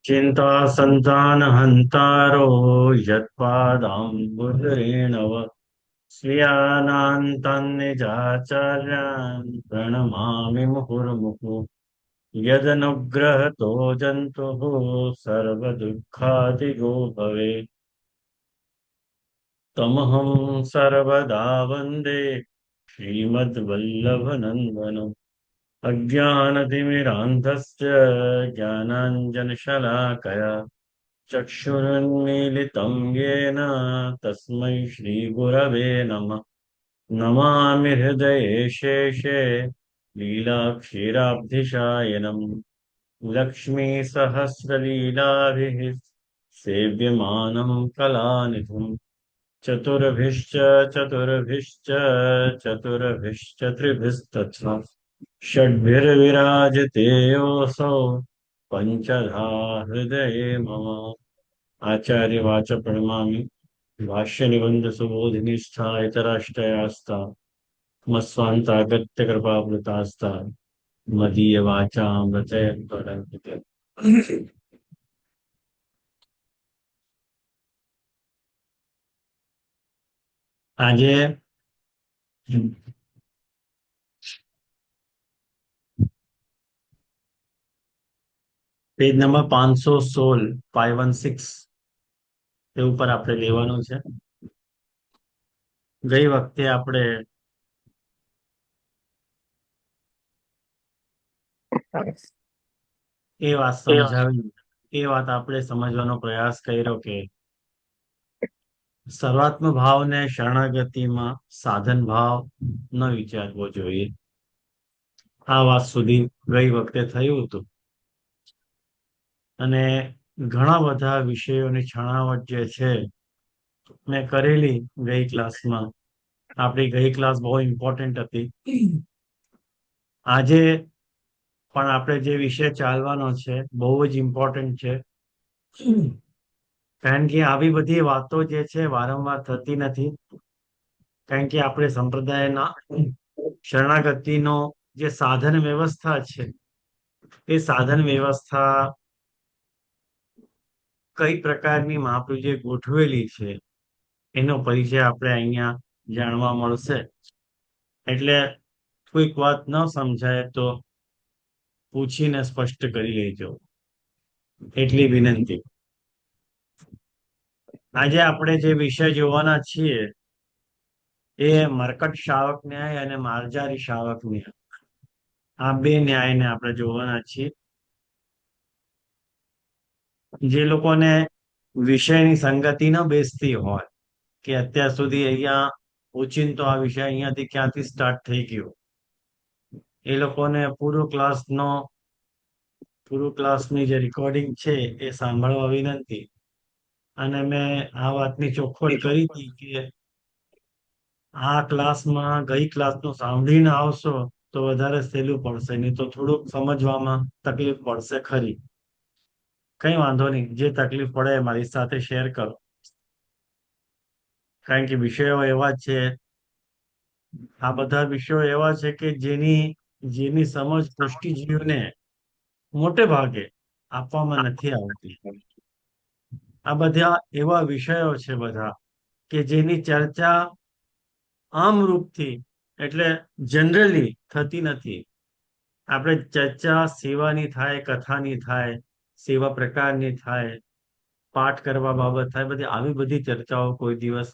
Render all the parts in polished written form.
चिंता संतान हंतारो यत्पादाम्बुजरेणव स्वीयानान्तान्निजाचार्यान् प्रणमामि मुहुर्मुहुः यदनुग्रहतो जन्तुः सर्वदुःखादिगो भवेत् तमहं सर्वदा वन्दे श्रीमद्वल्लभनन्दनम् अज्ञानतिमिरान्धस्य ज्ञानाञ्जनशलाकया चक्षुरुन्मीलितं येन तस्मै श्रीगुरवे नमः। नमामि हृदये शेषे लीलाक्षीराब्धिशायनम् लक्ष्मीसहस्रलीलाभिः सेव्यमानं कलानिधिम् चतुर्भिश्च चतुर्भिश्च चतुर्भिश्च त्रिभिस्तथा षड्भिर्विराजते योऽसौ पञ्चधा हृदये मम। आचार्यवाच प्रणमामि भाष्यनिबन्धसुबोधिनिष्ठा इतराष्ट्रयास्ता मत्स्वान्तागत्य कृपावृतास्ता मदीयवाचां रचयन्तु। આજે પેજ નંબર 516 516 એ ઉપર આપણે લેવાનું છે. ગઈ વખતે આપણે એ વાત સમજાવી, એ વાત આપણે સમજવાનો પ્રયાસ કર્યો કે સર્વાત્મ ભાવને શરણાગતિમાં સાધન ભાવ ન વિચારવો જોઈએ. આ વાત સુધી ગઈ વખતે થયું હતું અને ઘણા બધા વિષયોની છણાવટ જે છે મેં કરેલી ગઈ ક્લાસમાં. આપણી ગઈ ક્લાસ બહુ ઇમ્પોર્ટન્ટ હતી. આજે પણ આપણે જે વિષય ચાલવાનો છે બહુ જ ઇમ્પોર્ટન્ટ છે, કારણ કે આવી બધી વાતો જે છે વારંવાર થતી નથી. કારણ કે આપણે સંપ્રદાયના શરણાગતિનો જે સાધન વ્યવસ્થા છે એ સાધન વ્યવસ્થા કઈ પ્રકારની મહાપ્રભુએ ગોઠવેલી છે એનો પરિચય આપણે અહીંયા જાણવા મળશે. એટલે કોઈક વાત ન સમજાય તો પૂછીને સ્પષ્ટ કરી લેજો, એટલી વિનંતી. આજે આપણે જે વિષય જોવાના છીએ એ મરકટ શાવક ન્યાય અને માર્જારી શાવક ન્યાય, આ બે ન્યાયને આપણે જોવાના છીએ. જે લોકોને વિષયની સંગતિ ન બેસતી હોય કે અત્યાર સુધી અહીંયા ઓચિંતો આ વિષય અહીંયાથી ક્યાંથી સ્ટાર્ટ થઈ ગયો, એ લોકોને પૂરું ક્લાસની જે રેકોર્ડિંગ છે એ સાંભળવા વિનંતી. અને મેં આ વાતની ચોખવટ કરી હતી કે આ ક્લાસમાં ગઈ ક્લાસનું સાંભળીને આવશો તો વધારે સહેલું પડશે, નહીં તો થોડુંક સમજવામાં તકલીફ પડશે ખરી. કઈ વાંધો નહીં, જે તકલીફ પડે એ મારી સાથે શેર કરો, કારણ કે વિષયો એવા છે, આ બધા વિષયો એવા છે કે જેની સમજ પુષ્ટિજીવને મોટે ભાગે આપવામાં નથી આવતી. આ બધા એવા વિષયો છે બધા કે જેની ચર્ચા આમ રૂપથી એટલે જનરલી થતી નથી. આપણે ચર્ચા સેવાની થાય, કથાની થાય, સેવા પ્રકારની થાય, પાઠ કરવા બાબત થાય, બધી આવી બધી ચર્ચાઓ કોઈ દિવસ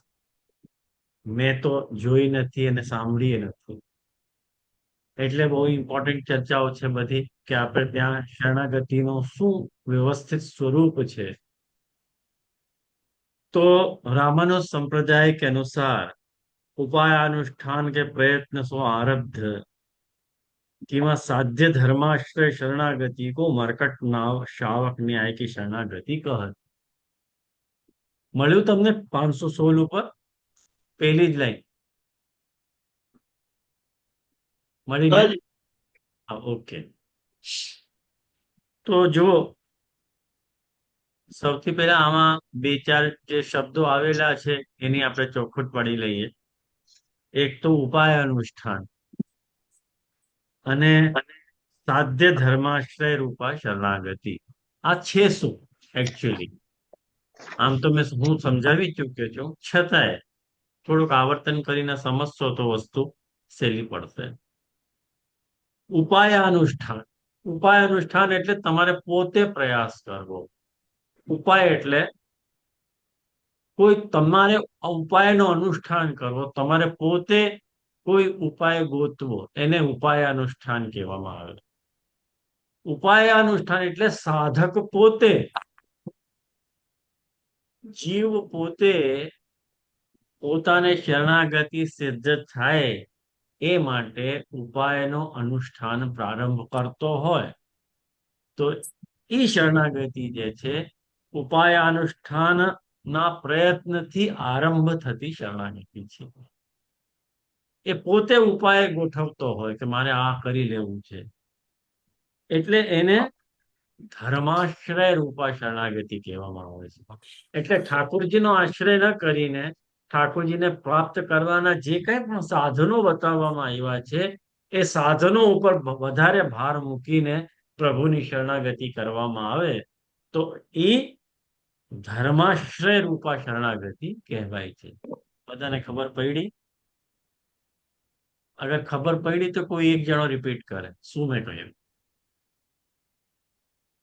મેં તો જોઈ નથી અને સાંભળી નથી. એટલે બહુ ઇમ્પોર્ટન્ટ ચર્ચાઓ છે બધી કે આપણે ત્યાં શરણાગતિનું શું વ્યવસ્થિત સ્વરૂપ છે. तो रामानुज संप्रदाय के अनुसार उपाय अनुष्ठान के प्रयत्न सो आरब्ध किंवा साध्य धर्माश्रय शरणागति को मरकट नाव शावक न्याय की शरणागति कहत. મળ્યું તમને 516 ઉપર પહેલી જ લાઈન મળી ને? ઓકે. તો જો સૌથી પહેલા આમાં બે ચાર જે શબ્દો આવેલા છે એની આપણે ચોખવટ પાડી લઈએ. એક તો ઉપાય અનુષ્ઠાન અને સાધ્ય ધર્માશ્રય રૂપા શરણાગતિ. આ છે શું એકચ્યુઅલી? આમ તો હું સમજાવી ચૂક્યો છું, છતાંય થોડુંક આવર્તન કરીને સમજશો તો વસ્તુ સહેલી પડશે. ઉપાય અનુષ્ઠાન. ઉપાય અનુષ્ઠાન એટલે તમારે પોતે પ્રયાસ કરવો. ઉપાય એટલે કોઈ તમારે ઉપાયનો અનુષ્ઠાન કરવો, તમારે પોતે કોઈ ઉપાય ગોતવો, એને ઉપાય અનુષ્ઠાન કહેવામાં આવે. ઉપાય અનુષ્ઠાન એટલે સાધક પોતે, જીવ પોતે પોતાને શરણાગતિ સિદ્ધ થાય એ માટે ઉપાયનો અનુષ્ઠાન પ્રારંભ કરતો હોય તો એ શરણાગતિ જે છે ઉપાય અનુષ્ઠાન ના પ્રયત્નથી આરંભ થતી શરણાગતિ છે. એ પોતે ઉપાય ગોઠવતો હોય કે મારે આ કરી લેવું છે, એટલે એને ધર્માશ્રય રૂપા શરણાગતિ કહેવામાં આવે છે. એટલે ઠાકોરજીનો આશ્રય ન કરીને ઠાકોરજીને પ્રાપ્ત કરવાના જે કંઈ પણ સાધનો બતાવવામાં આવ્યા છે એ સાધનો ઉપર વધારે ભાર મૂકીને પ્રભુની શરણાગતિ કરવામાં આવે તો એ ધર્માશ્રય રૂપા શરણાગતિ કહેવાય છે. બધાને ખબર પડી? અગર ખબર પડી તો કોઈ એક જણો રિપીટ કરે શું મેં કહ્યું.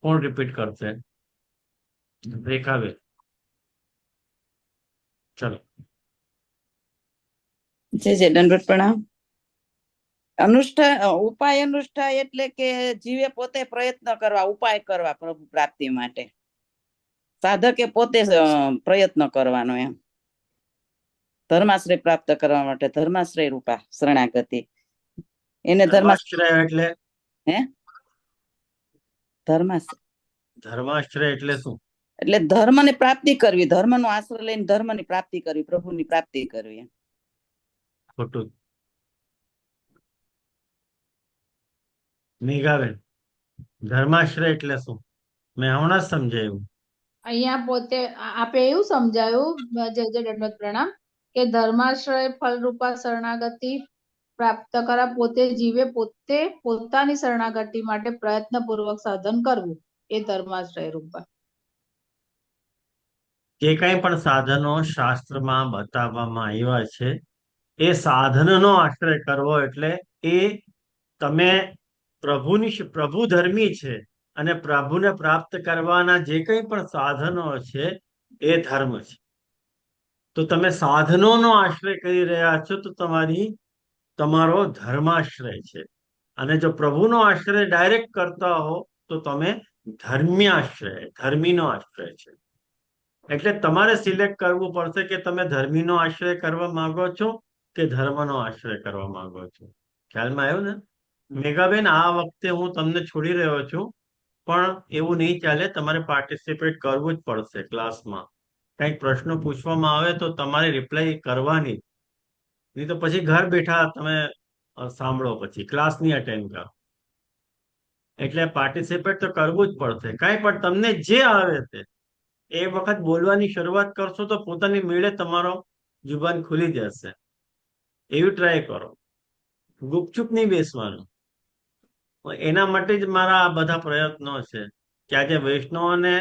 કોણ રિપીટ કરશે? રેખાબેન, ચલો. જે દંડવત પ્રણામ. અનુષ્ઠાન ઉપાય અનુષ્ઠાન એટલે કે જીવે પોતે પ્રયત્ન કરવા, ઉપાય કરવા પ્રભુ પ્રાપ્તિ માટે. સાધકે પોતે પ્રયત્ન કરવાનો એમ. ધર્માશ્રય પ્રાપ્ત કરવા માટે ધર્માશ્રય રૂપા શરણાગતિ. એને ધર્માશ્રય એટલે હે ધર્માશ્રય ધર્માશ્રય એટલે શું? એટલે ધર્મની પ્રાપ્તિ કરવી, ધર્મનો આશ્રય લઈને ધર્મની પ્રાપ્તિ કરવી, પ્રભુની પ્રાપ્તિ કરવી. ખોટું. મેઘાબેન, ધર્માશ્રય એટલે શું? મેં હમણાં જ સમજાયું. અહીંયા પોતે આપે એવું સમજાયું, જે દંડવત પ્રણામ, કે ધર્માશ્રય ફલરૂપા શરણાગતિ પ્રાપ્ત કરવા પોતે જીવે પોતે પોતાની શરણાગતિ માટે પ્રયત્નપૂર્વક સાધન કરવું, એ ધર્માશ્રય રૂપા. જે કંઈ પણ સાધનો શાસ્ત્રમાં બતાવવામાં આવ્યા છે એ સાધનનો આશ્રય કરવો એટલે એ તમે પ્રભુ ધર્મી છે અને પ્રભુને પ્રાપ્ત કરવાના જે કંઈ પણ સાધનો છે એ ધર્મ છે. તો તમે સાધનોનો આશ્રય કરી રહ્યા છો તો તમારો ધર્માશ્રય છે. અને જો પ્રભુનો આશ્રય ડાયરેક્ટ કરતા હો તો તમે ધર્મીનો આશ્રય છે. એટલે તમારે સિલેક્ટ કરવું પડશે કે તમે ધર્મીનો આશ્રય કરવા માંગો છો કે ધર્મનો આશ્રય કરવા માંગો છો. ખ્યાલમાં આવ્યું ને? મેઘાબેન, આ વખતે હું તમને છોડી રહ્યો છું, પણ એવું નહીં ચાલે, તમારે પાર્ટિસિપેટ કરવું જ પડશે ક્લાસમાં. કંઈક પ્રશ્નો પૂછવામાં આવે તો તમારે રિપ્લાય કરવાની, નહીં તો પછી ઘર બેઠા તમે સાંભળો, પછી ક્લાસ નહીં અટેન્ડ કરો. એટલે પાર્ટિસિપેટ તો કરવું જ પડશે. કાંઈ પણ તમને જે આવે તે એ વખત બોલવાની શરૂઆત કરશો તો પોતાની મેળે તમારો જુબાન ખુલી જશે. એવું ટ્રાય કરો, ગુપચુપ નહીં બેસવાનું. એના માટે જ મારા આ બધા પ્રયત્નો છે કે આજે વૈષ્ણવોને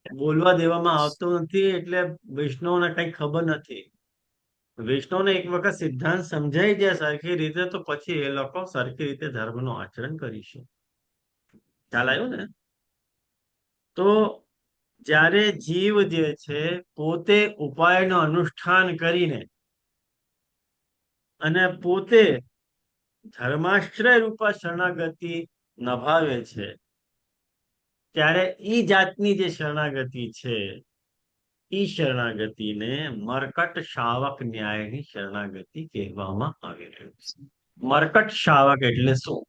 બોલવા દેવામાં આવતું નથી, એટલે વૈષ્ણવને કઈ ખબર નથી. વૈષ્ણવને એક વખત સિદ્ધાંત સમજાઈ જાય સરખી રીતે તો પછી એ લોકો સરખી રીતે ધર્મનું આચરણ કરીશું. ખ્યાલ આવ્યો ને? તો જ્યારે જીવ જે છે પોતે ઉપાયનું અનુષ્ઠાન કરીને અને પોતે ધર્માશ્રય રૂપા શરણાગતિ નભાવે છે ત્યારે ઈ જાતની જે શરણાગતિ છે ઈ શરણાગતિને મરકટ શાવક ન્યાયની શરણાગતિ કહેવામાં આવી રહ્યું છે. મરકટ શાવક એટલે શું?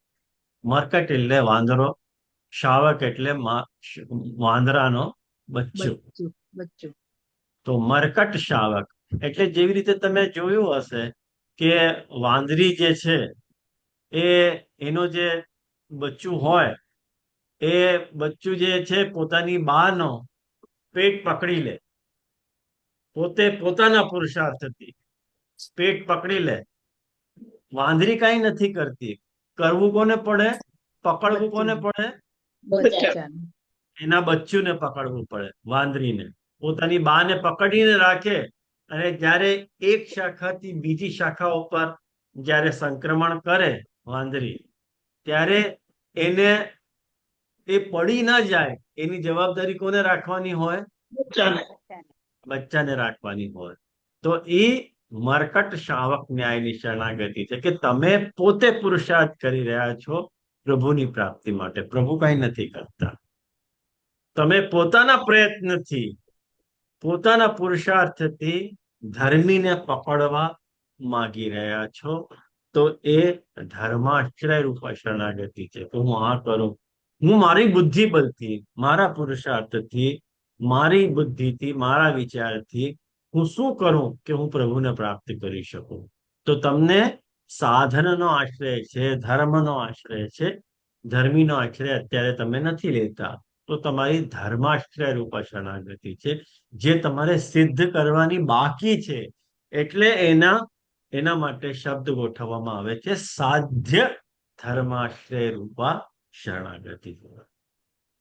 મરકટ એટલે વાંદરો, શાવક એટલે વાંદરાનો બચ્ચું. તો મરકટ શાવક એટલે જેવી રીતે તમે જોયું હશે કે વાંદરી જે છે એનો જે બચ્ચું હોય એ બચ્ચું જે છે પોતાની બાનો પેટ પકડી લે, પોતાના પુરુષાર્થથી પેટ પકડી લે. વાંદરી કઈ નથી કરતી. કરવું કોને પડે? પકડવું કોને પડે? એના બચ્ચુને પકડવું પડે, વાંદરીને. પોતાની બાને પકડીને રાખે અને જ્યારે એક શાખાથી બીજી શાખા ઉપર જ્યારે સંક્રમણ કરે વાંદરી, ત્યારે એને એ પડી ના જાય એની જવાબદારી કોને રાખવાની હોય? બચ્ચાને રાખવાની હોય. તો એ મરકટ શાવક ન્યાયની શરણાગતિ છે કે તમે પોતે પુરુષાર્થ કરી રહ્યા છો પ્રભુની પ્રાપ્તિ માટે. પ્રભુ કઈ નથી કરતા. તમે પોતાના પ્રયત્નથી, પોતાના પુરુષાર્થથી ધર્મીને પકડવા માંગી રહ્યા છો, તો એ ધર્માશ્રય રૂપ શરણાગતિ છે. તો હું આ કરું, હું મારી બુદ્ધિ બલથી, મારા પુરુષાર્થથી, મારી બુદ્ધિથી, મારા વિચારથી હું શું કરું કે હું પ્રભુને પ્રાપ્ત કરી શકું. તો તમને સાધનનો આશ્રય છે, ધર્મનો આશ્રય છે. ધર્મીનો આશ્રય અત્યારે તમે નથી લેતા, તો તમારી ધર્માશ્રય રૂપ શરણાગતિ છે, જે તમારે સિદ્ધ કરવાની બાકી છે. એટલે એના માટે શબ્દ ગોઠવવામાં આવે છે સાધ્ય ધર્માશ્રય રૂપા શરણાગતિ.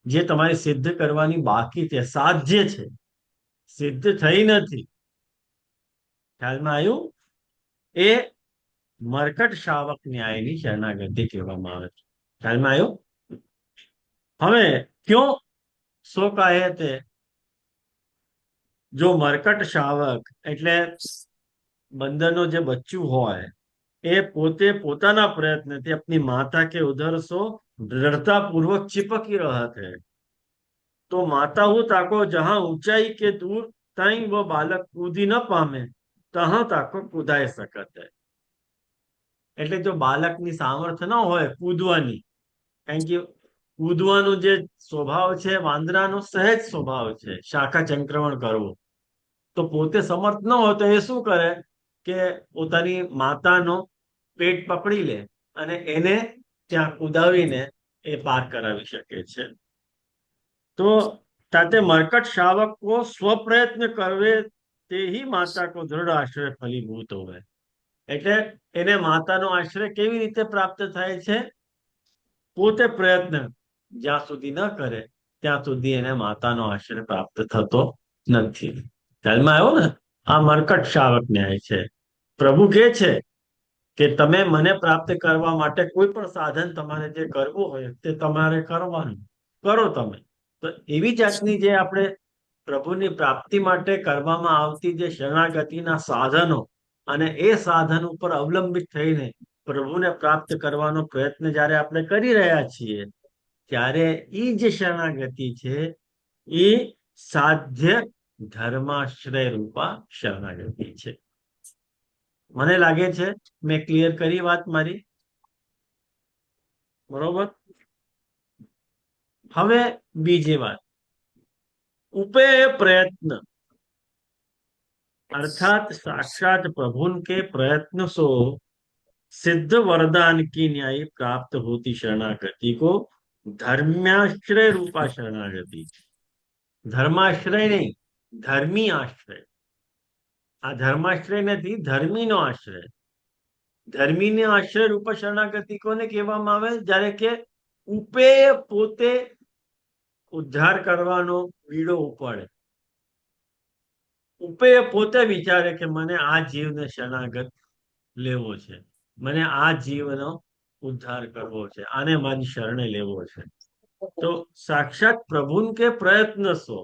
જે તમારે સિદ્ધ કરવાની બાકી છે, સાધ્ય છે, સિદ્ધ થઈ નથી. ખ્યાલમાં આવ્યું? એ મરકટ શાવક ન્યાયની શરણાગતિ કહેવામાં આવે છે. ખ્યાલમાં આવ્યું? હવે ક્यों સો કહે તે, જો મરકટ શાવક એટલે બંદરનો જે બચ્ચું હોય એ પોતે પોતાના પ્રયત્નથી अपनी माता के उधर सो दृढ़ता पूर्वक चिपक ही रहा है, तो माता वो ताको जहां ऊंचाई के दूर ताई वो बालक कूदी न पामे तहां ताको कूदाई सकत है. એટલે જો બાળકની સામર્થ્ય ન હોય કૂદવાની, કારણ કે કૂદવાનો જે સ્વભાવ છે વાંદરાનો સહેજ સ્વભાવ છે, શાખા સંક્રમણ કરવું, તો પોતે સમર્થ ન હોય તો એ શું કરે કે પોતાની માતાનો પેટ પકડી લે અને એને ત્યાં કુદાવીને એ પાર કરાવી શકે છે. તો ताते मरकट शावक को स्वप्रयत्न करवे ते ही माता को दृढ़ आश्रय फलीभूत होवे. એટલે એને માતાનો આશ્રય કેવી રીતે પ્રાપ્ત થાય છે? પોતે પ્રયત્ન જ્યાં સુધી ન કરે ત્યાં સુધી એને માતાનો આશ્રય પ્રાપ્ત થતો નથી. ખ્યાલમાં આવ્યો ને? આ મરકટ શાવક ન્યાય છે. પ્રભુ કહે છે કે તમે મને પ્રાપ્ત કરવા માટે કોઈ પણ સાધન તમારે જે કરવું હોય તે તમારે કરવાનું, કરો તમે. તો એવી જાતની જે આપણે પ્રભુની પ્રાપ્તિ માટે કરવામાં આવતી જે શરણાગતિના સાધનો અને એ સાધન ઉપર અવલંબિત થઈને પ્રભુને પ્રાપ્ત કરવાનો પ્રયત્ન જ્યારે આપણે કરી રહ્યા છીએ, ત્યારે એ જે શરણાગતિ છે એ સાધ્ય ધર્માશ્રય રૂપા શરણાગતિ છે. મને લાગે છે મેં ક્લિયર કરી વાત મારી? બરોબર. હવે બીજી વાત, ઉપેय प्रयत्न अर्थात साक्षात प्रभु के प्रयत्न से सिद्ध वरदान की न्याय प्राप्त होती शरणागति को धर्माश्रय रूपा शरणागति. धर्माश्रय नहीं, धर्मी आश्रय. आ धर्माश्रय नहीं, धर्मी नो आश्रय. धर्मी ने आश्रय रूप शरणागति कोने कहेवामां आवे? જ્યારે કે ઉપેય પોતે ઉદ્ધાર કરવાનો વીડો ઉપાડે, ઉપેય પોતે વિચારે કે મને આ જીવને શરણાગત લેવો છે, મને આ જીવનો ઉદ્ધાર કરવો છે, આને મારી શરણે લેવો છે. તો साक्षात प्रभु के प्रयत्न से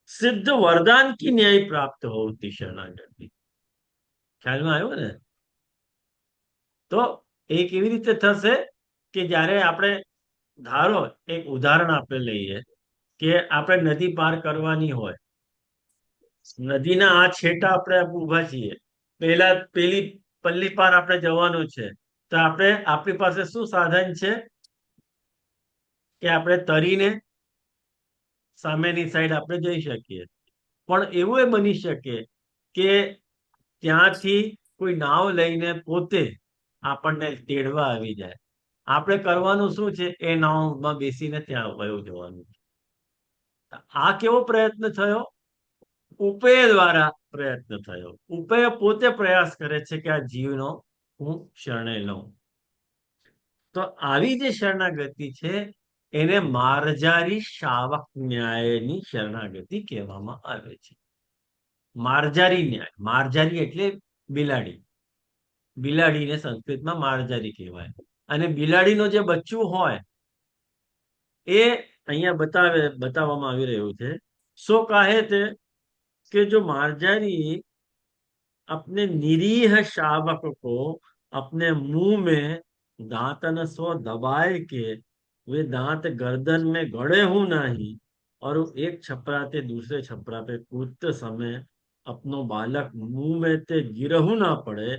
सिद्ध वरदान की न्याय प्राप्त होती शरणागति. ખ્યાલમાં આવ્યો ને? તો એ કેવી રીતે થશે કે જ્યારે આપણે, ધારો એક ઉદાહરણ આપણે લઈએ કે આપણે નદી પાર કરવાની હોય, નદીના આ છેટા આપણે ઊભા છીએ, પેલી પલ્લી પાર આપણે જવાનું છે, તો આપણી પાસે શું સાધન છે કે આપણે તરીને સામેની સાઈડ આપણે જઈ શકીએ. પણ એવું એ બની શકે કે ત્યાંથી કોઈ નાવ લઈને પોતે આપણને તેડવા આવી જાય. આપણે કરવાનું શું છે? એ નાવમાં બેસીને ત્યાં વયો જવાનું. આ કેવો પ્રયત્ન થયો? ઉપેય દ્વારા પ્રયત્ન થયો. ઉપેય પોતે પ્રયાસ કરે છે કે આ જીવનો હું શરણે લઉં. તો આવી જે શરણાગતિ છે એને માર્જારી શાવક ન્યાયની શરણાગતિ કહેવામાં આવે છે. માર્જારી ન્યાય, માર્જારી એટલે બિલાડી, બિલાડીને સંસ્કૃતમાં માર્જારી કહેવાય. અને બિલાડીનું જે બચ્ચું હોય એ અહીંયા બતાવવામાં આવી રહ્યું છે. સો કહે છે कि जो मार्जारी अपने निरीह शावक को अपने मुंह में दांतन सो दबाए के वे दांत गर्दन में गड़े हूं नहीं और वो एक छपरा से दूसरे छपरा पे कूदते समय अपनो बालक मुंह में ते गिरहू ना पड़े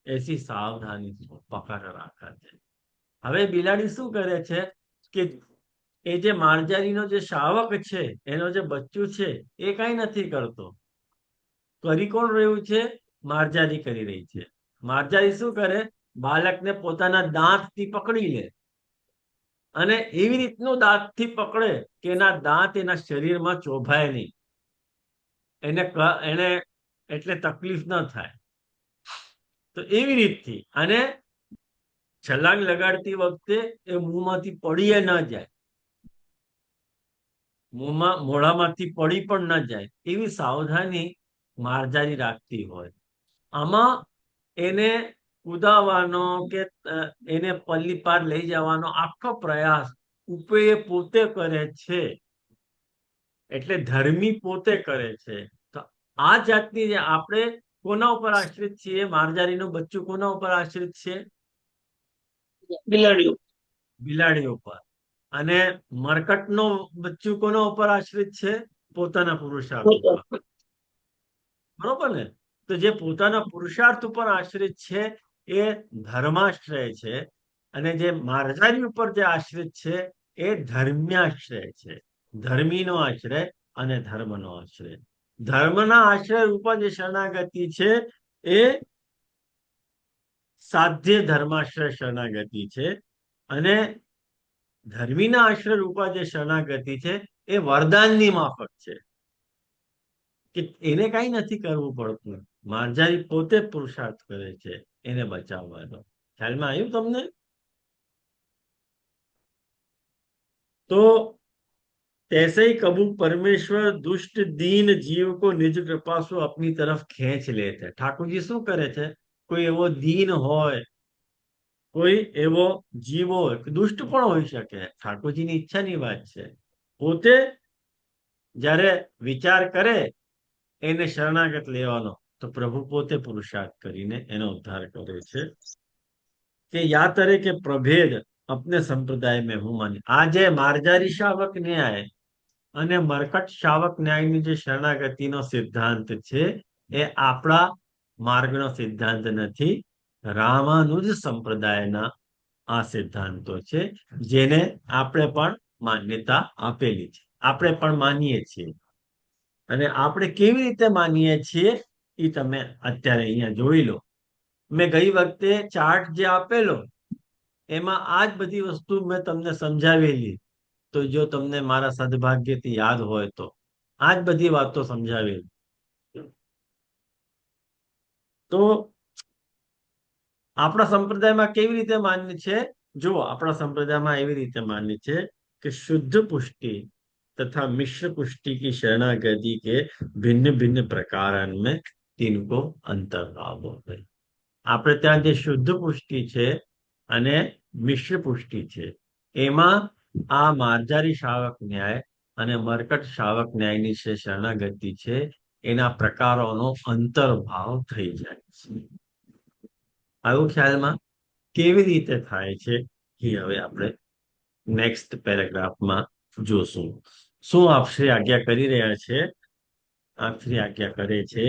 ऐसी सावधानी पकड़ रखा है. હવે બિલાડી શું કરે છે કે એ જે માર્જારીનો જે શાવક છે એનો જે બચ્ચું છે એ કઈ નથી કરતો. કરી કોણ રહ્યું છે? માર્જારી કરી રહી છે. માર્જારી શું કરે? બાળકને પોતાના દાંતથી પકડી લે અને એવી રીતનું દાંતથી પકડે કે એના દાંત એના શરીરમાં ચોભાય નહીં, એને એટલે તકલીફ ન થાય. તો એવી રીતથી, અને છલાંગ લગાડતી વખતે એ મોંમાંથી પડીએ ન જાય, મોઢામાંથી પડી પણ ન જાય એવી સાવધાની માર્જારી રાખતી હોય. આમાં એને કુદાવાનો કે એને પલ્લી પાર લઈ જવાનો આખો પ્રયાસ એ પોતે કરે છે, એટલે ધર્મી પોતે કરે છે. તો આ જાતની જે આપણે કોના ઉપર આશ્રિત છીએ? માર્જારીનું બચ્ચું કોના ઉપર આશ્રિત છે? બિલાડીઓ. બિલાડી ઉપર. અને મરકટનો બચ્ચું કોના ઉપર આશ્રિત છે? પોતાના પુરુષાર્થ ઉપર. બરોબર ને? તો જે પોતાના પુરુષાર્થ ઉપર આશ્રિત છે એ ધર્માશ્રય છે, અને જે માર્જારી ઉપર જે આશ્રિત છે એ ધર્મ્યાશ્રય છે. ધર્મીનો આશ્રય અને ધર્મનો આશ્રય. ધર્મના આશ્રય ઉપર જે શરણાગતિ છે એ સાધ્ય ધર્માશ્રય શરણાગતિ છે, અને ધર્મીના આશ્રય રૂપા જે શરણાગતિ છે એ વરદાનની માફક છે, કે એને કઈ નથી કરવું પડતું. માર્જારી પોતે પુરુષાર્થ કરે છે એને બચાવવાનો. ખ્યાલમાં આવ્યું તમને? तो तैसे ही कबू परमेश्वर दुष्ट दीन जीव को निज कृपा से अपनी तरफ खेच लेते. ઠાકોરજી શું કરે છે? કોઈ એવો દીન હોય, કોઈ એવો જીવ હોય, દુષ્ટ પણ હોઈ શકે, ઠાકોરજીની ઈચ્છાની વાત છે, પોતે જ્યારે વિચાર કરે એને શરણાગત લેવાનો તો પ્રભુ પોતે પુરુષાર્થ કરીને એનો ઉદ્ધાર કરે છે. કે યા તરે કે પ્રભેદ अपने संप्रदाय में હું માની. આ જે માર્જારી શાવક ન્યાય અને મરકટ શાવક ન્યાયની જે શરણાગતિનો સિદ્ધાંત છે એ આપણા માર્ગનો સિદ્ધાંત નથી, રામાનુજ સંપ્રદાયના આ સિદ્ધાંતો છે, જેને આપણે પણ માન્યતા આપેલી છે, આપણે પણ માનીએ છીએ. અને આપણે કેવી રીતે માનીએ છીએ એ તમે અત્યારે અહીંયા જોઈ લો. મેં ગઈ વખતે ચાર્ટ જે આપેલો એમાં આ જ બધી વસ્તુ મેં તમને સમજાવેલી. તો જો તમને મારા સદભાગ્યથી યાદ હોય તો આ જ બધી વાતો સમજાવેલી. તો આપણા સંપ્રદાયમાં કેવી રીતે માન્ય છે? જો આપણા સંપ્રદાયમાં એવી રીતે માન્ય છે કે શુદ્ધ પુષ્ટિ तथा मिश्र पुष्टि की शरणागति के भिन्न भिन्न प्रकार में तिनको अंतर्भाव है. આપણે ત્યાં જે શુદ્ધ પુષ્ટિ છે અને મિશ્ર પુષ્ટિ છે એમાં આ માર્જારી શાવક ન્યાય અને મરકટ શાવક ન્યાયની જે શરણાગતિ છે એના પ્રકારોનો અંતર્ભાવ થઈ જાય છે. આવું ખ્યાલમાં કેવી રીતે થાય છે એ હવે આપણે નેક્સ્ટ પેરેગ્રાફમાં જોશું. શું આપ શ્રી આજ્ઞા કરી રહ્યા છે? આપ શ્રી આજ્ઞા કરે છે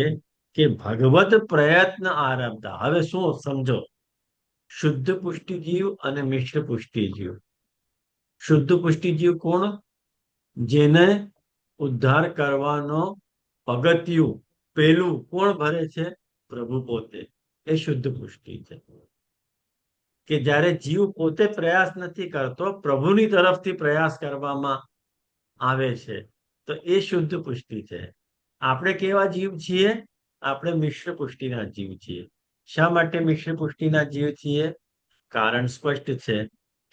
કે ભગવત પ્રયત્ન આરબ્ધા. હવે શું સમજો? શુદ્ધ પુષ્ટિ જીવ અને મિશ્ર પુષ્ટિ જીવ. શુદ્ધ પુષ્ટિ જીવ કોણ? જેને ઉદ્ધાર કરવાનો પગથિયું પેલું કોણ ભરે છે? પ્રભુ પોતે. એ શુદ્ધ પુષ્ટિ છે. કે જ્યારે જીવ પોતે પ્રયાસ નથી કરતો, પ્રભુની તરફથી પ્રયાસ કરવામાં આવે છે, તો એ શુદ્ધ પુષ્ટિ છે. આપણે કેવા જીવ છીએ? આપણે મિશ્ર પુષ્ટિના જીવ છીએ. શા માટે મિશ્ર પુષ્ટિના જીવ છીએ? કારણ સ્પષ્ટ છે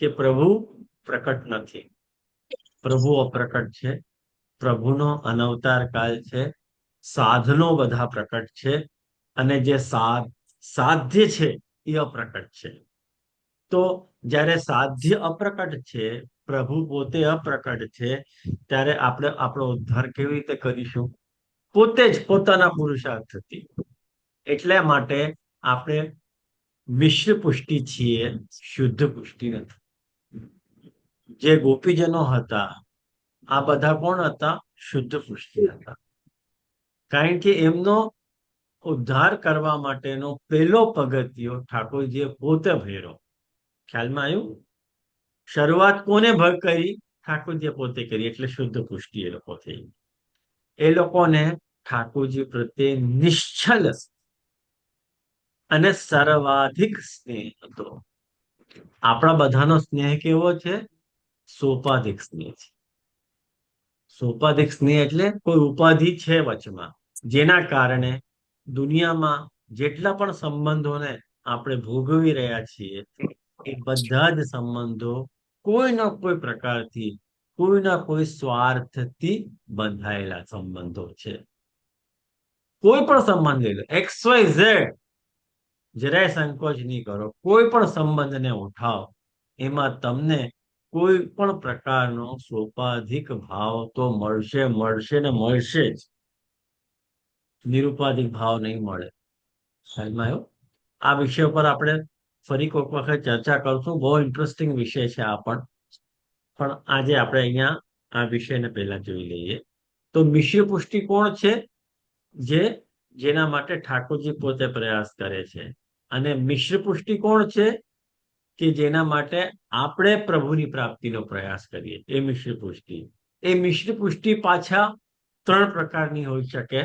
કે પ્રભુ પ્રકટ નથી. પ્રભુ અપ્રકટ છે, પ્રભુનો અનવતાર કાળ છે, સાધનો બધા પ્રકટ છે, અને જે સાધ્ય છે એ અપ્રકટ છે. તો જ્યારે સાધ્ય અપ્રકટ છે, પ્રભુ પોતે અપ્રકટ છે, ત્યારે આપણે આપણો ઉદ્ધાર કેવી રીતે કરીશું? પોતે જ પોતાના પુરુષાર્થથી. એટલા માટે આપણે મિશ્ર પુષ્ટિ છીએ, શુદ્ધ પુષ્ટિ નથી. જે ગોપીજનો હતા, આ બધા કોણ હતા? શુદ્ધ પુષ્ટિ હતા. કારણ કે એમનો ઉદ્ધાર કરવા માટેનો પહેલો પગથિયો ઠાકોરજીએ પોતે ભર્યો. ખ્યાલમાં આવ્યું? શરૂઆત કોને કરી? ઠાકોરજીએ પોતે કરી, એટલે શુદ્ધ પુષ્ટિ એ લોકો થઈ. એ લોકોને ઠાકોરજી પ્રત્યે નિશ્ચલ અને સર્વાધિક સ્નેહ હતો. આપણા બધાનો સ્નેહ કેવો છે? સોપાધિક સ્નેહ છે. સોપાધિક સ્નેહ એટલે કોઈ ઉપાધિ છે વચમાં, જેના કારણે દુનિયામાં જેટલા પણ સંબંધોને આપણે ભોગવી રહ્યા છીએ, એ બધા જ સંબંધો કોઈના કોઈ પ્રકારથી, કોઈના કોઈ સ્વાર્થથી બંધાયેલા સંબંધો છે. કોઈ પણ સંબંધ લઈ લો, XYZ, જરાય સંકોચ નહીં કરો, કોઈ પણ સંબંધને ઉઠાવો, એમાં તમને કોઈ પણ પ્રકારનો સોપાધિક ભાવ તો મળશે ને મળશે જ. નિરુપાધિક ભાવ નહીં મળે. સાહેબમાં આવ્યો? આ વિષય પર આપણે ફરી કોઈક વખત ચર્ચા કરશું. બહુ ઇન્ટરેસ્ટિંગ વિષય છે આ પણ આજે આપણે અહીંયા આ વિષયને પહેલા જોઈ લઈએ. તો મિશ્ર પુષ્ટિ કોણ છે? જેના માટે ઠાકોરજી પોતે પ્રયાસ કરે છે. અને મિશ્ર પુષ્ટિ કોણ છે? કે જેના માટે આપણે પ્રભુની પ્રાપ્તિનો પ્રયાસ કરીએ, એ મિશ્ર પુષ્ટિ. એ મિશ્ર પુષ્ટિ પાછા 3 પ્રકારની હોઈ શકે: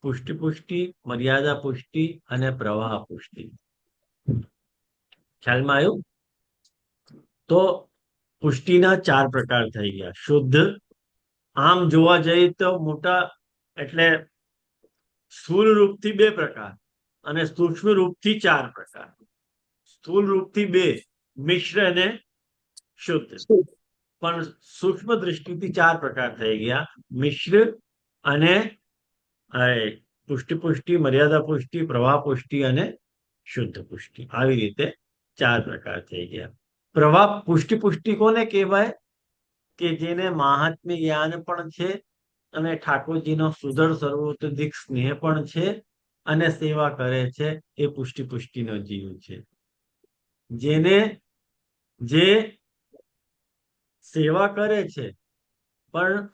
પુષ્ટિ, મર્યાદા પુષ્ટિ અને પ્રવાહ પુષ્ટિ. ખ્યાલમાં આવ્યું? તો પુષ્ટિના 4 પ્રકાર થઈ ગયા. શુદ્ધ, આમ જોવા જઈએ તો મોટા, એટલે સ્થૂળ રૂપથી 2 પ્રકાર અને સૂક્ષ્મ રૂપથી 4 પ્રકાર. સ્થૂળ રૂપથી 2, મિશ્ર અને શુદ્ધ. પણ સૂક્ષ્મ દ્રષ્ટિથી 4 પ્રકાર થઈ ગયા: મિશ્ર અને પુષ્ટિ, મર્યાદા પુષ્ટિ, પ્રવાહ પુષ્ટિ અને શુદ્ધ પુષ્ટિ. આવી રીતે 4 પ્રકાર થઈ ગયા. પ્રવાહ પુષ્ટિ કોને કહેવાય? કે જેને મહાત્મ્ય જ્ઞાન પણ છે, અને ઠાકોરજીનો સુદળ સર્વોત્તધિક સ્નેહ પણ છે, અને સેવા કરે છે, એ પુષ્ટિનો જીવ છે. જે સેવા કરે છે, પણ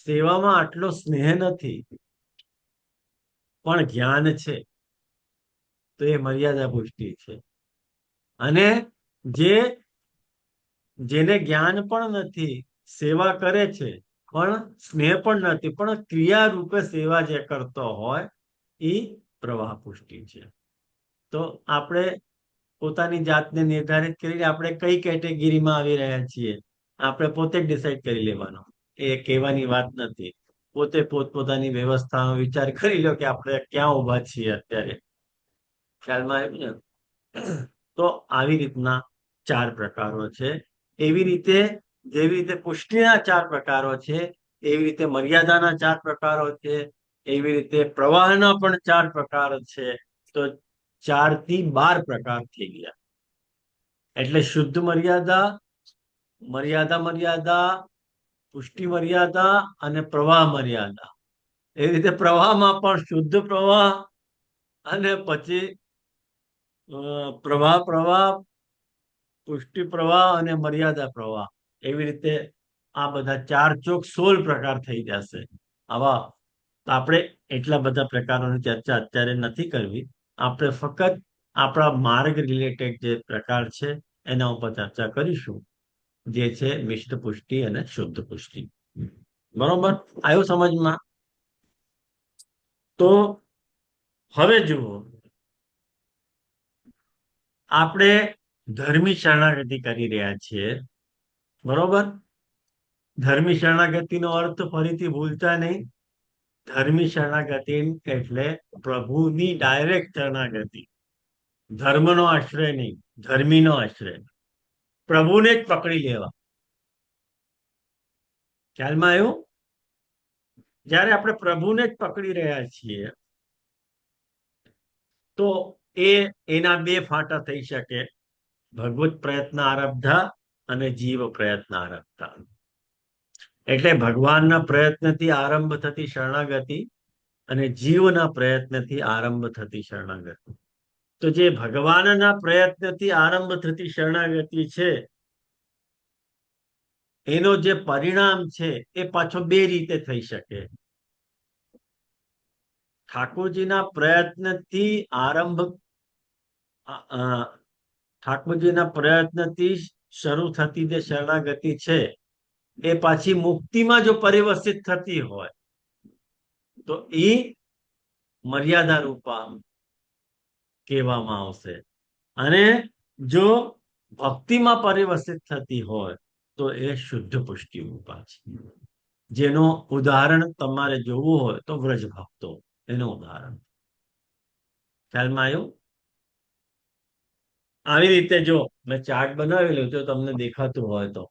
સેવામાં આટલો સ્નેહ નથી, પણ જ્ઞાન છે, તો એ મર્યાદા પુષ્ટિ છે. અને જેને જ્ઞાન પણ નથી, સેવા કરે છે, પણ સ્નેહ પણ નથી, પણ ક્રિયા રૂપે સેવા જે કરતો હોય, એ પ્રવાહ પુષ્ટિ છે. તો આપણે પોતાની જાતને નિર્ધારિત કરી, આપણે કઈ કેટેગરીમાં આવી રહ્યા છીએ, આપણે પોતે જ ડિસાઈડ કરી લેવાનો. એ કહેવાની વાત નથી. પોતે પોતપોતાની વ્યવસ્થાનો વિચાર કરી લો કે આપણે ક્યાં ઉભા છીએ અત્યારે. ખ્યાલમાં આવ્યું ને? તો આવી રીતના 4 પ્રકારો છે. એવી રીતે જેવી રીતે પુષ્ટિના 4 પ્રકારો છે, એવી રીતે મર્યાદાના 4 પ્રકારો છે, એવી રીતે પ્રવાહના પણ 4 પ્રકાર છે. તો 4 થી 12 પ્રકાર થઈ ગયા. એટલે શુદ્ધ મર્યાદા, મર્યાદા, પુષ્ટિ મર્યાદા અને પ્રવાહ મર્યાદા. એવી રીતે પ્રવાહમાં પણ શુદ્ધ પ્રવાહ, અને પછી પ્રવાહ, પુષ્ટિ પ્રવાહ અને મર્યાદા પ્રવાહ. એવી રીતે આ બધા 4 ચોક 16 પ્રકાર થઈ જશે. આવા તો આપણે એટલા બધા પ્રકારોની ચર્ચા અત્યારે નથી કરવી. આપણે ફક્ત આપણા માર્ગ રિલેટેડ જે પ્રકાર છે એના ઉપર ચર્ચા કરીશું, જે છે મિશ્ર પુષ્ટિ અને શુદ્ધ પુષ્ટિ. બરોબર? આવ્યું સમજમાં? તો હવે જુઓ, આપણે ધર્મી શરણાગતિ કરી રહ્યા છીએ. બરોબર? ધર્મી શરણાગતિનો અર્થ ફરીથી ભૂલતા નહીં. ધર્મી શરણાગતિ એટલે પ્રભુની ડાયરેક્ટ શરણાગતિ. ધર્મનો આશ્રય નહીં, ધર્મીનો આશ્રય. પ્રભુને જ પકડી લેવા. ખ્યાલમાં આવ્યું? જ્યારે આપણે પ્રભુને જ પકડી રહ્યા છીએ તો એના બે ફાંટા થઈ શકે, ભગવત પ્રયત્ન આરબ્ધા અને જીવ પ્રયત્ન આરબ્ધા. એટલે ભગવાનના પ્રયત્નથી આરંભ થતી શરણાગતિ અને જીવના પ્રયત્નથી આરંભ થતી શરણાગતિ. તો જે ભગવાનના પ્રયત્નથી આરંભ થતી શરણાગતિ છે એનો જે પરિણામ છે એ પાછો બે રીતે થઈ શકે. ઠાકોરજીના પ્રયત્નથી આરંભ ઠાકોરજીના પ્રયત્નથી શરૂ થતી જે શરણાગતિ છે એ પાછી મુક્તિમાં જો પરિવર્તિત થતી હોય તો એ મર્યાદા રૂપા કહેવામાં આવશે. અને જો ભક્તિમાં પરિવર્તિત થતી હોય તો એ શુદ્ધ પુષ્ટિ રૂપા છે. જેનું ઉદાહરણ તમારે જોવું હોય તો વ્રજ ભક્તો એનું ઉદાહરણ. ખ્યાલમાં આવ્યું? આવી રીતે જો મેં ચાર્ટ બનાવેલું જો તમને દેખાતું હોય તો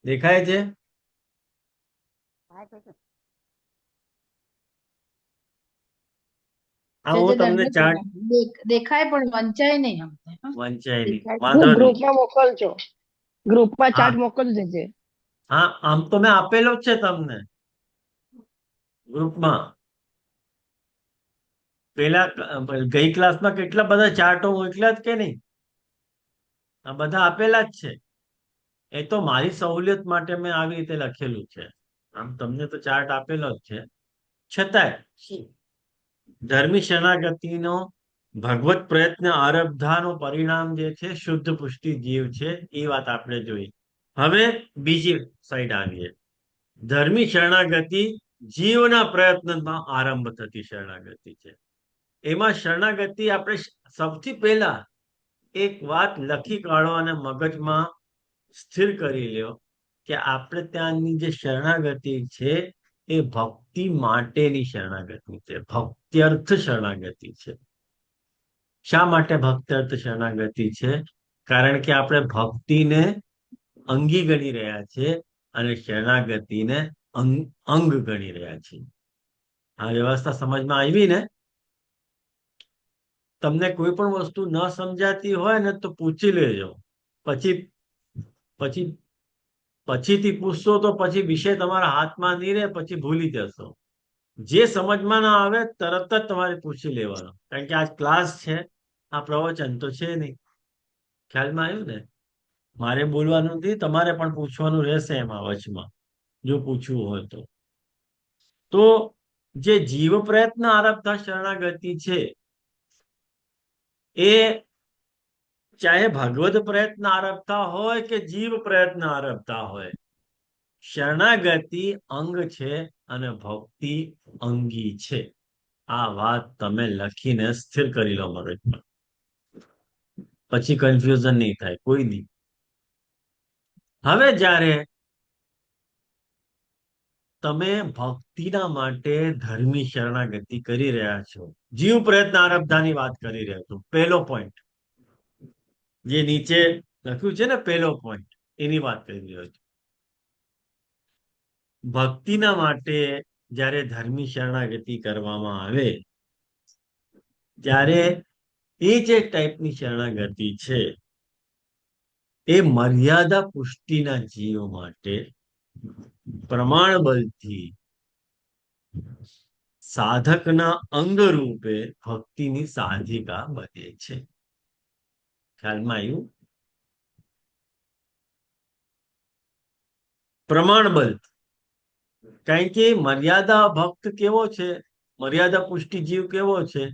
દેખાય છે? આ હું તમને ચાર્ટ દેખાય પણ વંચાય નહીં અમને. વંચાય નહીં, દેખાય. વાંધો નહીં. ગ્રુપમાં મોકલજો, ગ્રુપમાં હા. ચાર્ટ મોકલી દેજે. હા, આમ તો મેં આપેલો જ છે તમને ગ્રુપમાં. પેલા ગઈ ક્લાસમાં કેટલા બધા ચાર્ટો મોકલ્યા જ કે નહીં? આ બધા આપેલા જ છે. એ તો મારી સહુલિયત માટે મેં આવી રીતે લખેલું છે. આમ તમને તો ચાર્ટ આપેલો જ છે. છતાંય ધર્મી શરણાગતિનો ભગવત પ્રયત્ન આરબ્ધાનું પરિણામ જે છે શુદ્ધ પુષ્ટિ જીવ છે એ વાત આપણે જોઈ. હવે બીજી સાઈડ આવીએ. ધર્મી શરણાગતિ જીવના પ્રયત્નમાં આરંભ થતી શરણાગતિ છે. એમાં શરણાગતિ આપણે સૌથી પહેલા એક વાત લખી કાઢો અને મગજમાં સ્થિર કરી લ્યો કે આપણે ત્યાંની જે શરણાગતિ છે એ ભક્તિ માટેની શરણાગતિ છે, ભક્ત્યર્થ શરણાગતિ છે. શા માટે ભક્ત્યર્થ શરણાગતિ છે? કારણ કે આપણે ભક્તિને અંગી ગણી રહ્યા છે અને શરણાગતિને અંગ ગણી રહ્યા છીએ. આ વ્યવસ્થા સમજમાં આવી ને? તમને કોઈ પણ વસ્તુ ન સમજાતી હોય ને તો પૂછી લેજો. પછીથી પૂછશો તો પછી વિષય તમારા હાથમાં નહીં રહે, પછી ભૂલી જશો. જે સમજમાં ના આવે તરત જ તમારે પૂછી લેવાનો, કારણ કે આ ક્લાસ છે, આ પ્રવચન તો છે નહીં. ખ્યાલમાં આવ્યું ને? મારે બોલવાનું નથી, તમારે પણ પૂછવાનું રહેશે એમાં વચમાં જો પૂછવું હોય તો. તો જે જીવ પ્રયત્ન આરબ્ધા શરણાગતિ છે એ ચાહે ભગવત પ્રયત્ન આરબ્ધા હોય કે જીવ પ્રયત્ન આરબ્ધા હોય, શરણાગતિ અંગ છે અને ભક્તિ અંગી છે. આ વાત તમે લખીને સ્થિર કરી લો મગજમાં, પછી કન્ફ્યુઝન નહીં થાય કોઈ દી. હવે જ્યારે તમે ભક્તિના માટે ધર્મી શરણાગતિ કરી રહ્યા છો, જીવ પ્રયત્ન આરબ્ધાની વાત કરી રહ્યા છો, પહેલો પોઈન્ટ જે નીચે લખ્યું છે ને પહેલો પોઈન્ટ, એની વાત કરી રહ્યો છું. ભક્તિના માટે જ્યારે ધર્મી શરણાગતિ કરવામાં આવે ત્યારે એ જે ટાઈપની શરણાગતિ છે એ મર્યાદા પુષ્ટિના જીવ માટે પ્રમાણ બલથી સાધકના અંગ રૂપે ભક્તિની સાધિકા બને છે. ખ્યાલમાં આવ્યું? પ્રમાણ બલ, કારણ કે મર્યાદા ભક્ત કેવો છે, મર્યાદા પુષ્ટિ જીવ કેવો છે,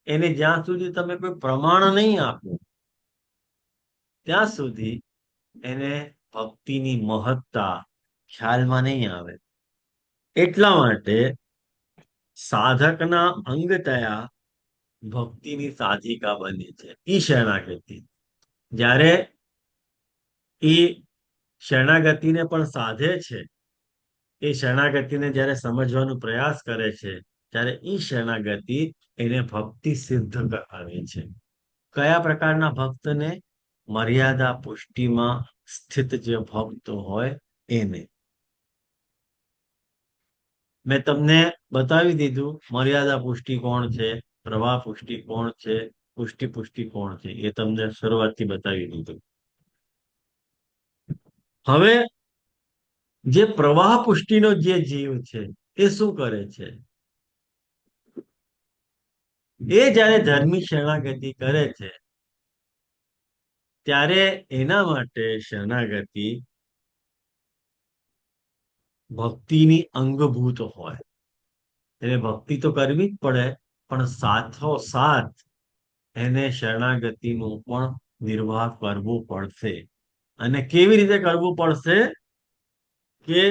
એને જ્યાં સુધી તમે કોઈ પ્રમાણ નહીં આપો ત્યાં સુધી એને ભક્તિની મહત્તા ખ્યાલમાં નહીં આવે. એટલા માટે સાધકના અંગ તયા ભક્તિની સાધિકા બને છે ઈ શરણાગતિ. જ્યારે એ શરણાગતિને પણ સાધે છે, એ શરણાગતિને જ્યારે સમજવાનો પ્રયાસ કરે છે ત્યારે એ શરણાગતિ એને ભક્તિ સિદ્ધ કરાવે છે. કયા પ્રકારના ભક્તને? મર્યાદા પુષ્ટિમાં સ્થિત જે ભક્ત હોય એને. મેં તમને બતાવી દીધું મર્યાદા પુષ્ટિ કોણ છે, પ્રવાહ પુષ્ટિ કોણ છે, પુષ્ટિ કોણ છે, એ તમને શરૂઆતથી બતાવી દીધું. હવે જે પ્રવાહ પુષ્ટિનો જે જીવ છે એ શું કરે છે? એ જયારે ધર્મી શરણાગતિ કરે છે ત્યારે એના માટે શરણાગતિ ભક્તિની અંગભૂત હોય. એટલે ભક્તિ તો કરવી જ પડે, પણ સાથોસાથ એને શરણાગતિનું પણ નિર્વાહ કરવું પડશે. અને કેવી રીતે કરવું પડશે? કે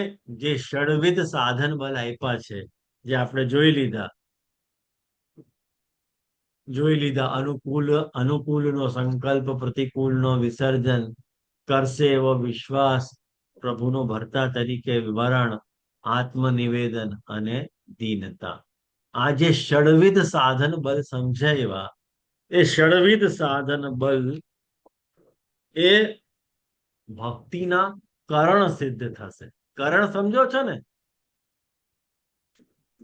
જે ષડવિધ સાધન બલ આપ્યા છે, જે આપણે જોઈ લીધા અનુકૂળનો સંકલ્પ, પ્રતિકૂળનો વિસર્જન, કરશે એવો વિશ્વાસ, પ્રભુનો ભર્તા તરીકે વિવરણ, આત્મનિવેદન અને દીનતા. આ જે ષડવિધ સાધન બલ સમજાવ્યા, એ ષડવિધ સાધન બલ એ ભક્તિના કરણ સિદ્ધ થશે. કરણ સમજો છો ને?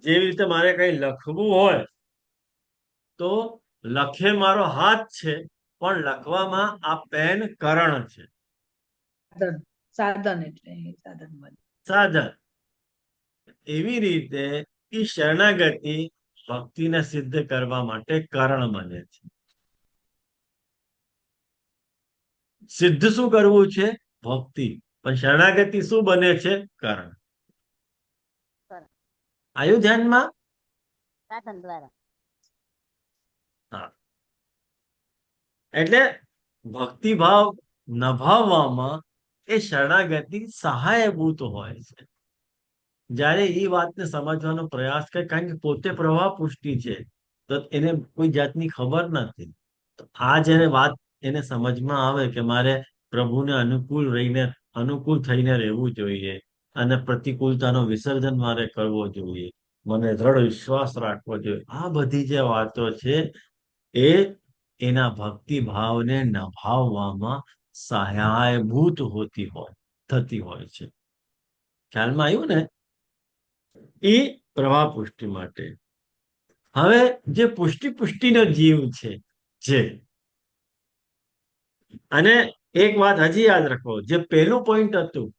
જેવી રીતે મારે કઈ લખવું હોય તો લખે મારો હાથ છે, પણ લખવામાં આ પેન કરણ છે, સાધન સાધન એટલે એ સાધન બને. સાધન. એવી રીતે એ શરણાગતિ ભક્તિને સિદ્ધ કરવા માટે કરણ બને છે. સિદ્ધ શું કરવું છે? ભક્તિ. પણ શરણાગતિ શું બને છે? કરણ. આયુ ધ્યાનમાં? સાધન દ્વારા. હા. એટલે ભક્તિભાવ નભાવવામાં એ શરણાગતિ સહાયભૂત હોય છે. જ્યારે એ વાતને સમજવાનો પ્રયાસ કરે, કારણ કે પોતે પ્રવાહ પુષ્ટિ છે, તો એને કોઈ જાતની ખબર નથી. તો આ જયારે વાત એને સમજમાં આવે કે મારે પ્રભુને અનુકૂળ થઈને રહેવું જોઈએ અને પ્રતિકૂળતાનો વિસર્જન મારે કરવો જોઈએ, મને દ્રઢ વિશ્વાસ રાખવો જોઈએ, આ બધી જે વાતો છે એ એના ભક્તિ ભાવને નભાવવામાં સહાયભૂત થતી હોય છે. ખ્યાલમાં આવ્યું ને? એ પ્રવાહ પુષ્ટિ માટે. હવે જે પુષ્ટિનો જીવ છે, અને એક વાત હજી યાદ રાખો, જે પહેલું પોઈન્ટ હતું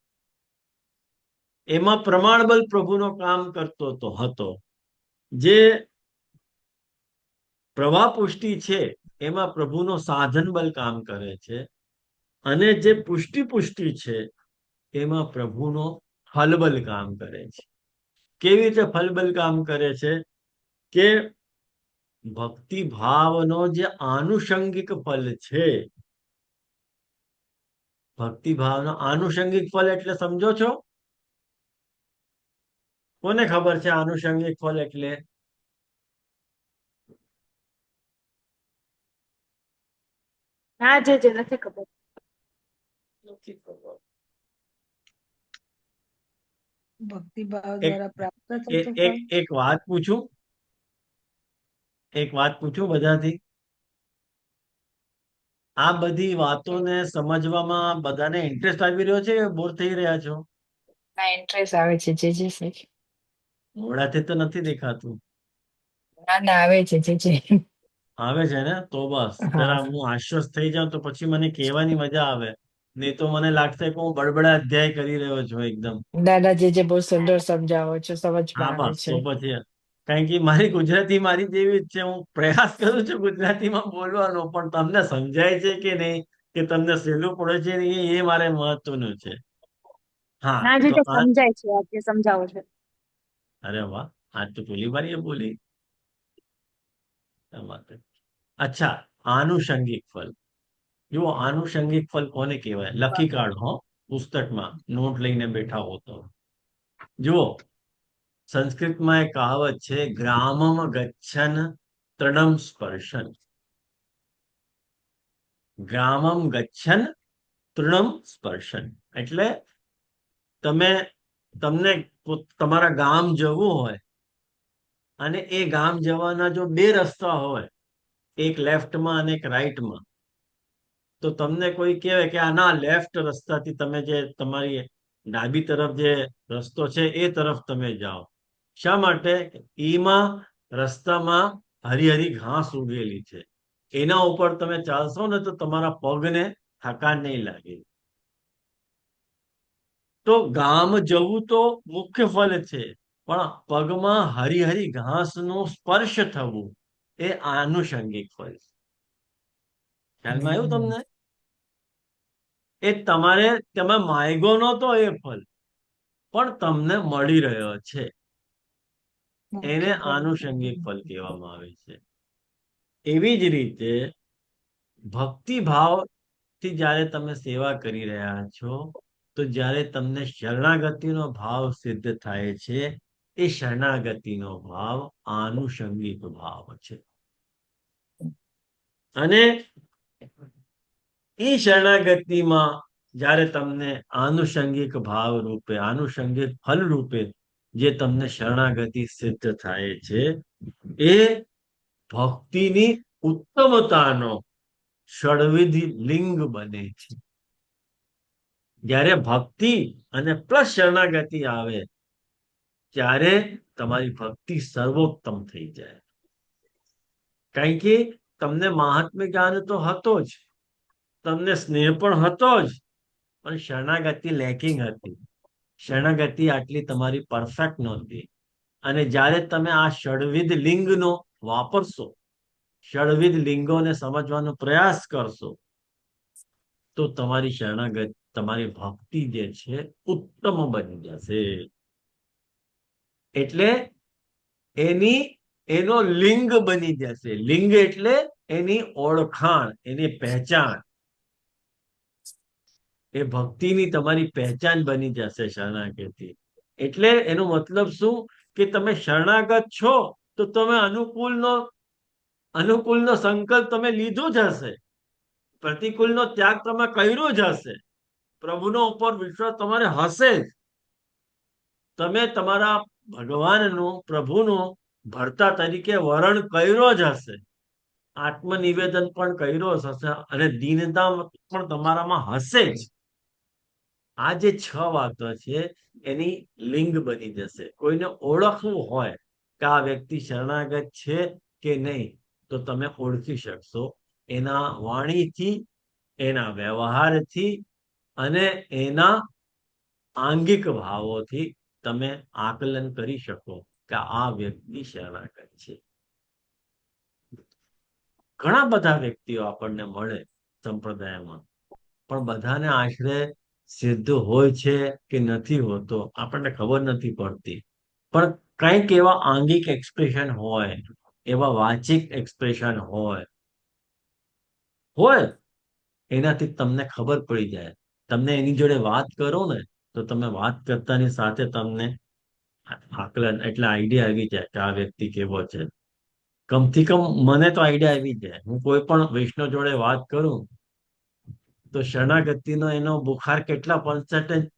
એમાં પ્રમાણબલ પ્રભુનો કામ કરતો હતો. જે પ્રવાહ પુષ્ટિ છે એમાં પ્રભુનો સાધન બલ કામ કરે છે, અને જે પુષ્ટિ છે એમાં પ્રભુનો ફલબલ કામ કરે છે. કેવી રીતે ફલબલ કામ કરે છે? કે ભક્તિ ભાવનો જે આનુષંગિક ફલ છે, ભક્તિ ભાવનો આનુષંગિક ફલ એટલે સમજો છો? કોને ખબર છે આનુષંગિક ફલ એટલે? ના જે નથી ખબર. નથી ખબર. ભક્તિ ભાવ એક દ્વારા પ્રાપ્ત થતું એક એક વાત પૂછું? બધાથી? આ બધી વાતોને સમજવામાં બધાને ઇન્ટરેસ્ટ આવી રહ્યો છે કે બોર થઈ રહ્યા છો? ના ઇન્ટરેસ્ટ આવે છે જે મોઢાથી તો નથી દેખાતું. ના આવે છે જે આવે છે ને? તો બસ હા જરા હું આશ્વસ્ત થઈ જાઉં તો પછી મને કહેવાની મજા આવે. નહીં તો મને લાગશે કે હું બડબડા અધ્યાય કરી રહ્યો છું એકદમ. દાદા જે બહુ સુંદર સમજાવો છો, હા સમજમાં આવે બસ છે. તો પછી, કારણ કે મારી ગુજરાતી મારી જેવી જ છે. હું પ્રયાસ કરું છું ગુજરાતીમાં બોલવાનો, પણ તમને સમજાય છે કે નહીં, કે તમને સહેલું પડે છે નહીં, એ મારે મહત્વનું છે. હા ના તો જે સમજાય છે આપ જે સમજાવો છો. અરે વાહ, આજ તો પહેલી વાર એ બોલી. અચ્છા, આનુષંગિક ફલ. જુઓ, આનુષંગિક ફલ કોને કહેવાય? લખી કાઢો પુસ્તકમાં, નોટ લઈને બેઠા હો તો. જુઓ, સંસ્કૃતમાં એક કહાવત છે, ગ્રામમ ગચ્છન તૃણમ સ્પર્શન. ગ્રામમ ગચ્છન તૃણમ સ્પર્શન એટલે તમને તમારા ગામ જવું હોય, અને એ ગામ જવાના જો બે રસ્તા હોય, એક લેફ્ટમાં અને એક રાઈટમાં, તો તમને કોઈ કહેવાય કે આ ના લેફ્ટ રસ્તાથી તમે જે તમારી ડાબી તરફ જે રસ્તો છે એ તરફ તમે જાઓ. શા માટે? એમાં રસ્તામાં હરી હરી ઘાસ ઉગેલી છે, એના ઉપર તમે ચાલશો ને તો તમારા પગને થકાન નહીં લાગે. તો ગામ જવું તો મુખ્ય ફલ છે, પણ પગમાં હરી હરી ઘાસનો સ્પર્શ થવું એ આનુષંગિક ફળ છે. ખ્યાલમાં આવ્યું તમને? એ તમે માગ્યો નહોતો એ ફળ, પણ તમને મળી રહ્યો છે, એને આનુષંગિક ફળ કહેવામાં આવે છે. એવી જ રીતે ભક્તિ ભાવથી જ્યારે તમે સેવા કરી રહ્યા છો, તો જ્યારે તમને શરણાગતિનો ભાવ સિદ્ધ થાય છે, એ શરણાગતિનો ભાવ આનુષંગિક ભાવ છે. અને એ શરણાગતિમાં જ્યારે તમને આનુષંગિક ભાવ રૂપે, આનુષંગિક ફલ રૂપે જે તમને શરણાગતિ સિદ્ધ થાય છે, એ ભક્તિની ઉત્તમતાનો ષડવિધ લિંગ બને છે. જ્યારે ભક્તિ અને પ્લસ શરણાગતિ આવે ત્યારે તમારી ભક્તિ સર્વોત્તમ થઈ જાય. કારણ કે તમને મહાત્મ્ય જ્ઞાન તો હતો જ, તમને સ્નેહ પણ હતો જ, પણ શરણાગતિ લેકિંગ હતી. શરણાગતિ આટલી તમારી પરફેક્ટ નહોતી. અને જ્યારે તમે આ ષડવિધ લિંગનો વાપરશો, ષડવિધ લિંગોને સમજવાનો પ્રયાસ કરશો, તો તમારી શરણાગતિ, તમારી ભક્તિ જે છે ઉત્તમ બની જશે. એટલે એનો લિંગ બની જશે. લિંગ એટલે એની ઓળખાણ, એની પહેચાન. એ ભક્તિની તમારી પહેચાન બની જશે શરણાગતિ. એટલે એનો મતલબ શું? કે તમે શરણાગત છો તો તમે અનુકૂળનો સંકલ્પ તમે લીધો જ હશે, પ્રતિકૂળનો ત્યાગ તમે કર્યો જ હશે, પ્રભુનો ઉપર વિશ્વાસ તમારે હશે જ. તમે તમારા ભગવાનનું, પ્રભુનું ભરતા તરીકે વરણ કર્યો જ હશે, આત્મનિવેદન પણ કર્યો જ હશે, અને દીનતા પણ તમારામાં હશે જ. આ જે 6 વાતો છે એની લિંગ બની જશે. કોઈને ઓળખવું હોય કે આ વ્યક્તિ શરણાગત છે કે નહીં, તો તમે ઓળખી શકશો એના વાણીથી, એના વ્યવહારથી અને એના આંગિક ભાવોથી. તમે આકલન કરી શકો કે આ વ્યક્તિ શરણાગત છે. ઘણા બધા વ્યક્તિઓ આપણને મળે સંપ્રદાયમાં, પણ બધાને આશરે સિદ્ધ હોય છે કે નથી હોતો આપણને ખબર નથી પડતી. પણ કંઈક એવા આંગિક એક્સપ્રેશન હોય, એવા વાચિક એક્સપ્રેશન હોય, એનાથી તમને ખબર પડી જાય. તમને એની જોડે વાત કરો ને, તો તમે વાત કરતાની સાથે તમને આકલન એટલે આઈડિયા આવી જાય કે આ વ્યક્તિ કેવો છે. કમથી કમ મને તો આઈડિયા આવી જાય. હું કોઈ પણ વૈષ્ણવ જોડે વાત કરું તો શરણાગતિનો એનો બુખાર કેટલા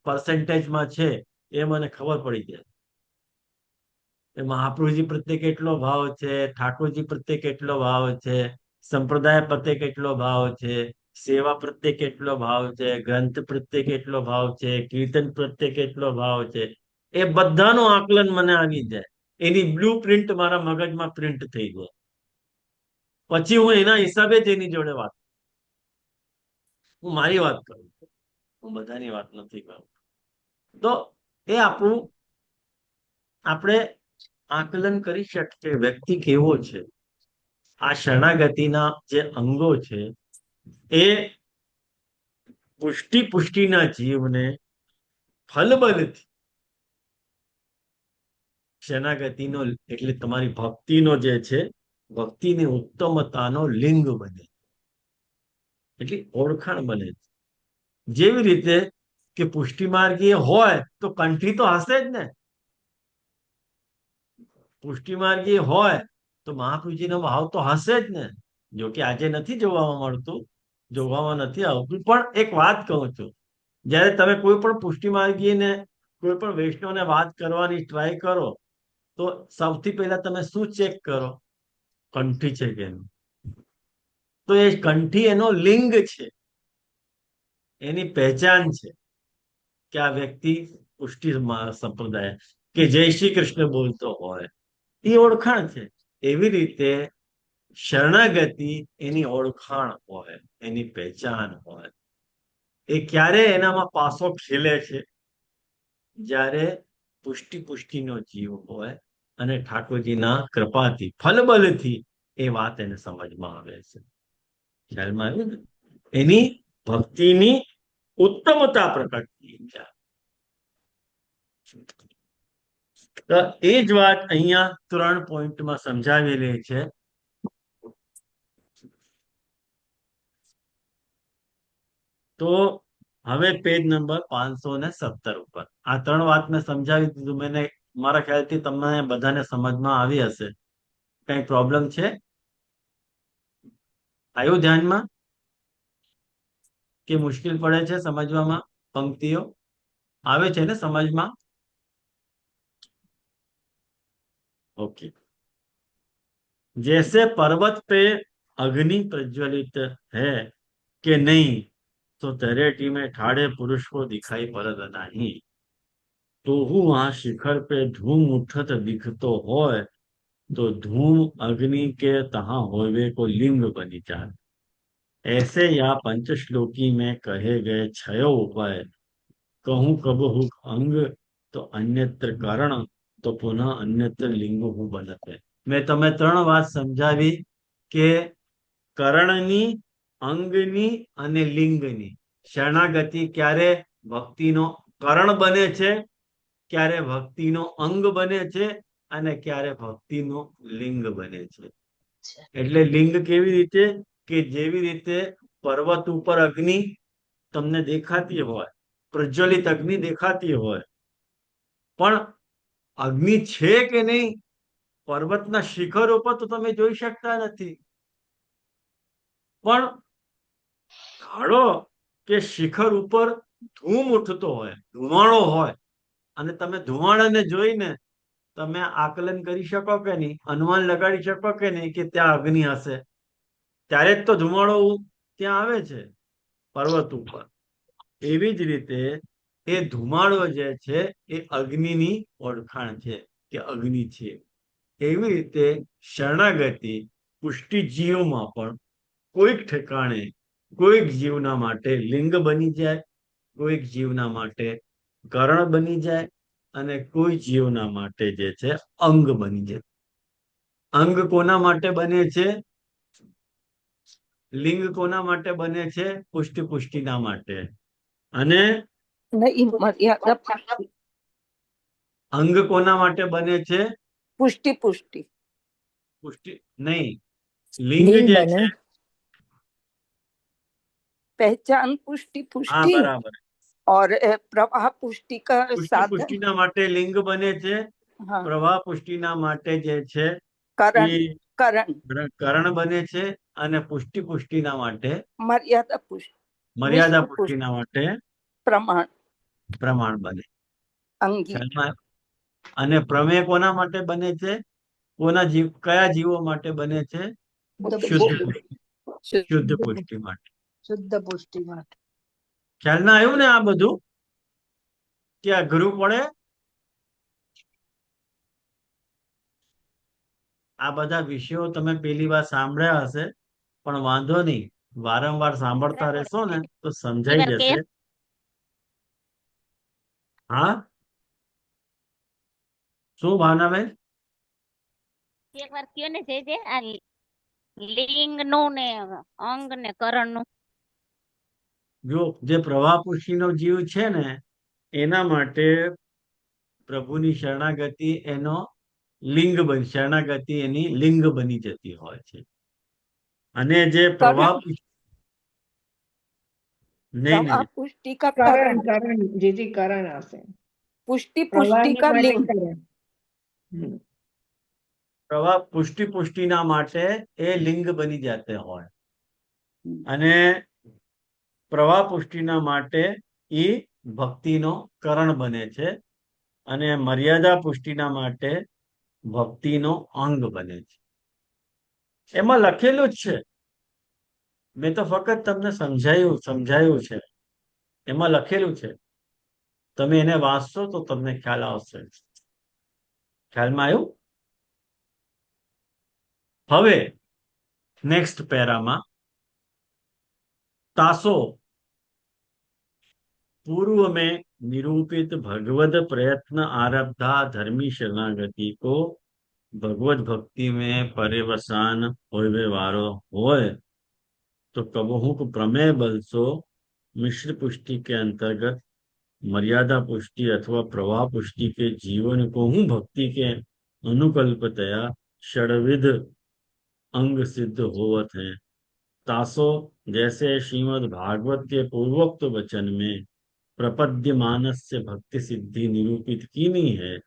પર્સન્ટેજમાં છે એ મને ખબર પડી જાય. એ મહાપ્રભુજી પ્રત્યે કેટલો ભાવ છે, ઠાકોરજી પ્રત્યે કેટલો ભાવ છે, સંપ્રદાય પ્રત્યે કેટલો ભાવ છે, સેવા પ્રત્યે કેટલો ભાવ છે, ગ્રંથ પ્રત્યે કેટલો ભાવ છે, કીર્તન પ્રત્યે કેટલો ભાવ છે, એ બધાનું આકલન મને આવી જાય. એની બ્લુ પ્રિન્ટ મારા મગજમાં પ્રિન્ટ થઈ જાય. પછી હું એના હિસાબે જ એની જોડે વાત, હું મારી વાત કરું છું, હું બધાની વાત નથી કરું. તો એ આપણે આકલન કરી શકીએ વ્યક્તિ કેવો છે. આ શરણાગતિના જે અંગો છે એ પુષ્ટિના જીવને ફલબલથી શરણાગતિનો એટલે તમારી ભક્તિનો જે છે, ભક્તિની ઉત્તમતાનો લિંગ બને, એટલે ઓળખાણ બને. જેવી રીતે કે પુષ્ટિ માર્ગીય હોય તો કંઠી તો હશે જ ને. પુષ્ટિ માર્ગીય હોય તો મહાપ્રભુજીનો ભાવ તો હશે જ ને. જો કે આજે નથી જોવામાં મળતું, જોવામાં નથી આવતું, પણ એક વાત કહું છું, જ્યારે તમે કોઈ પણ પુષ્ટિ માર્ગીયને, કોઈ પણ વૈષ્ણવને વાત કરવાની ટ્રાય કરો, તો સૌથી પહેલા તમે શું ચેક કરો? કંઠી છે કે નહીં. તો એ કંઠી એનો લિંગ છે. એની પહેચાન છે કે આ વ્યક્તિ પુષ્ટિ સંપ્રદાય કે જય શ્રી કૃષ્ણ બોલતો હોય, એ ઓળખાણ છે. એવી રીતે શરણાગતિ એની ઓળખાણ હોય, એની પહેચાન હોય. એ ક્યારે એનામાં પાસો ખેલે છે? જ્યારે પુષ્ટિનો જીવ હોય અને ઠાકોરજીના કૃપાથી ફલબલથી એ વાત એને સમજમાં આવે છે. ખ્યાલમાં આવ્યું ને? એની ભક્તિની ઉત્તમતા પ્રકટ થઈ છે. તો એ જ વાત અહીંયા 3 પોઈન્ટમાં સમજાવેલી છે. તો હવે પેજ નંબર 517 ઉપર આ 3 વાત મેં સમજાવી દીધું. મને મારા ખ્યાલથી તમને બધાને સમજમાં આવી હશે. કઈ પ્રોબ્લેમ છે? આવ્યું ધ્યાનમાં કે મુશ્કેલ પડે છે સમજવામાં? પંક્તિઓ આવે છે ને સમજમાં? ओके। जैसे पर्वत पे अग्नि प्रज्वलित है कि नहीं, तो तरेटी में ठाड़े पुरुष को दिखाई पड़त नहीं। तो हूँ वहां शिखर पे धूम उठत दिखतो होय, तो धूम अग्नि के तहा होवे को लिंग बनी जाए। ऐसे या पंचश्लोकी में कहे गए छयो उपाय, कहूं कबहु अंग तो अन्यत्र कारण, तो पुनः अन्यत्र लिंग हूँ बनते। मैं तमे 3 વાત સમજાવી કે કરણની, અંગની અને લિંગની. શરણાગતિ ક્યારે ભક્તિનો કરણ બને છે, ક્યારે ભક્તિનો અંગ બને છે અને ક્યારે ભક્તિનો લિંગ બને છે. એટલે લિંગ કેવી રીતે? કે જેવી રીતે પર્વત ઉપર અગ્નિ તમને દેખાતી હોય, પ્રજ્વલિત અગ્નિ દેખાતી હોય, પણ અગ્નિ છે કે નહીં પર્વતના શિખર ઉપર તો તમે જોઈ શકતા નથી. પણ ધારો કે શિખર ઉપર ધૂમ ઉઠતો હોય, ધુમાડો હોય, અને તમે ધુમાડાને જોઈને તમે આકલન કરી શકો કે નહીં, અનુમાન લગાડી શકો કે નહીં કે ત્યાં અગ્નિ હશે? ત્યારે જ તો ધુમાડો ત્યાં આવે છે પર્વત ઉપર. એવી જ રીતે એ ધુમાડો જે છે એ અગ્નિની ઓળખાણ છે કે અગ્નિ છે. એવી રીતે શરણાગતિ પુષ્ટિ જીવમાં પણ કોઈક ઠેકાણે કોઈક જીવના માટે લિંગ બની જાય, કોઈક જીવના માટે કરણ બની જાય અને કોઈ જીવના માટે જે છે અંગ બની જાય. અંગ કોના માટે બને છે? લિંગ કોના માટે બને છે? પુષ્ટિના માટે. અને અંગ કોના માટે બને છે? પુષ્ટિ નહીં, લિંગ લિંગ જે બને. છે. पहचान पुष्टि હા, બરાબર. और प्रवाह पुष्टि का साधन પુષ્ટિના માટે લિંગ બને છે. हाँ, પ્રવાહ પુષ્ટિના માટે જે છે करण એ करण કરણ બને છે. અને પુષ્ટિના માટે मर्यादा पुष्टि મર્યાદા निष्ठ પુષ્ટિના માટે प्रमाण પ્રમાણ બને. अंगी ખ્યાલમાં આવ્યું? અને પ્રમેય કોના માટે બને છે? કયા જીવો માટે બને છે? શુદ્ધ પુષ્ટિ. શુદ્ધ પુષ્ટિ માટે. શુદ્ધ પુષ્ટિ માટે. ખ્યાલમાં આવ્યું ને આ બધું? કે અઘરું પડે? આ બધા વિષયો તમે પેલી વાર સાંભળ્યા હશે, પણ વાંધો નહીં, વારંવાર સાંભળતા રહેશો ને તો સમજાઈ જશે. હા, શું ભાવનાબેન? એક વાર કયો ને જે આ લિંગ નું ને અંગ ને કરણ નું. જો જે પ્રવાહ પુષ્ટિનો જીવ છે ને એના માટે પ્રભુની શરણાગતિ એનો લિંગ બની, શરણાગતિ એની લિંગ બની જતી હોય છે. અને જે પ્રવાહ નહીં प्रवाह નહીં पुष्टि का કરણ करण કરણ જેથી કરણ હશે. पुष्टि પ્રવાહની का માટે लिंग કરણ. હમ. પ્રવાહ પુષ્ટિના માટે એ લિંગ બની જતે હોય, અને પ્રવાહ પુષ્ટિના માટે એ ભક્તિનો કરણ બને છે, અને મર્યાદા પુષ્ટિના માટે ભક્તિનો અંગ બને છે. એમાં લખેલું જ છે. મેં તો ફક્ત તમને સમજાયું છે. એમાં લખેલું છે, તમે એને વાંચશો તો તમને ખ્યાલ આવશે. ખ્યાલમાં આવ્યું? હવે નેક્સ્ટ પેરામાં तासो पूर्व में निरूपित भगवत प्रयत्न आरब्धा धर्मी शरणागति को भगवत भक्ति में पर्यवसान होवे वारो होय तो कबहू को प्रमेय बलसो मिश्र पुष्टि के अंतर्गत मर्यादा पुष्टि अथवा प्रवाह पुष्टि के जीवन को हूँ भक्ति के अनुकल्पतया षड्विध अंग सिद्ध होवत है. तासो जैसे श्रीमद् भागवत के पूर्वोक्त वचन में प्रपद्य मानस से भक्ति सिद्धि निरूपित कीनी है,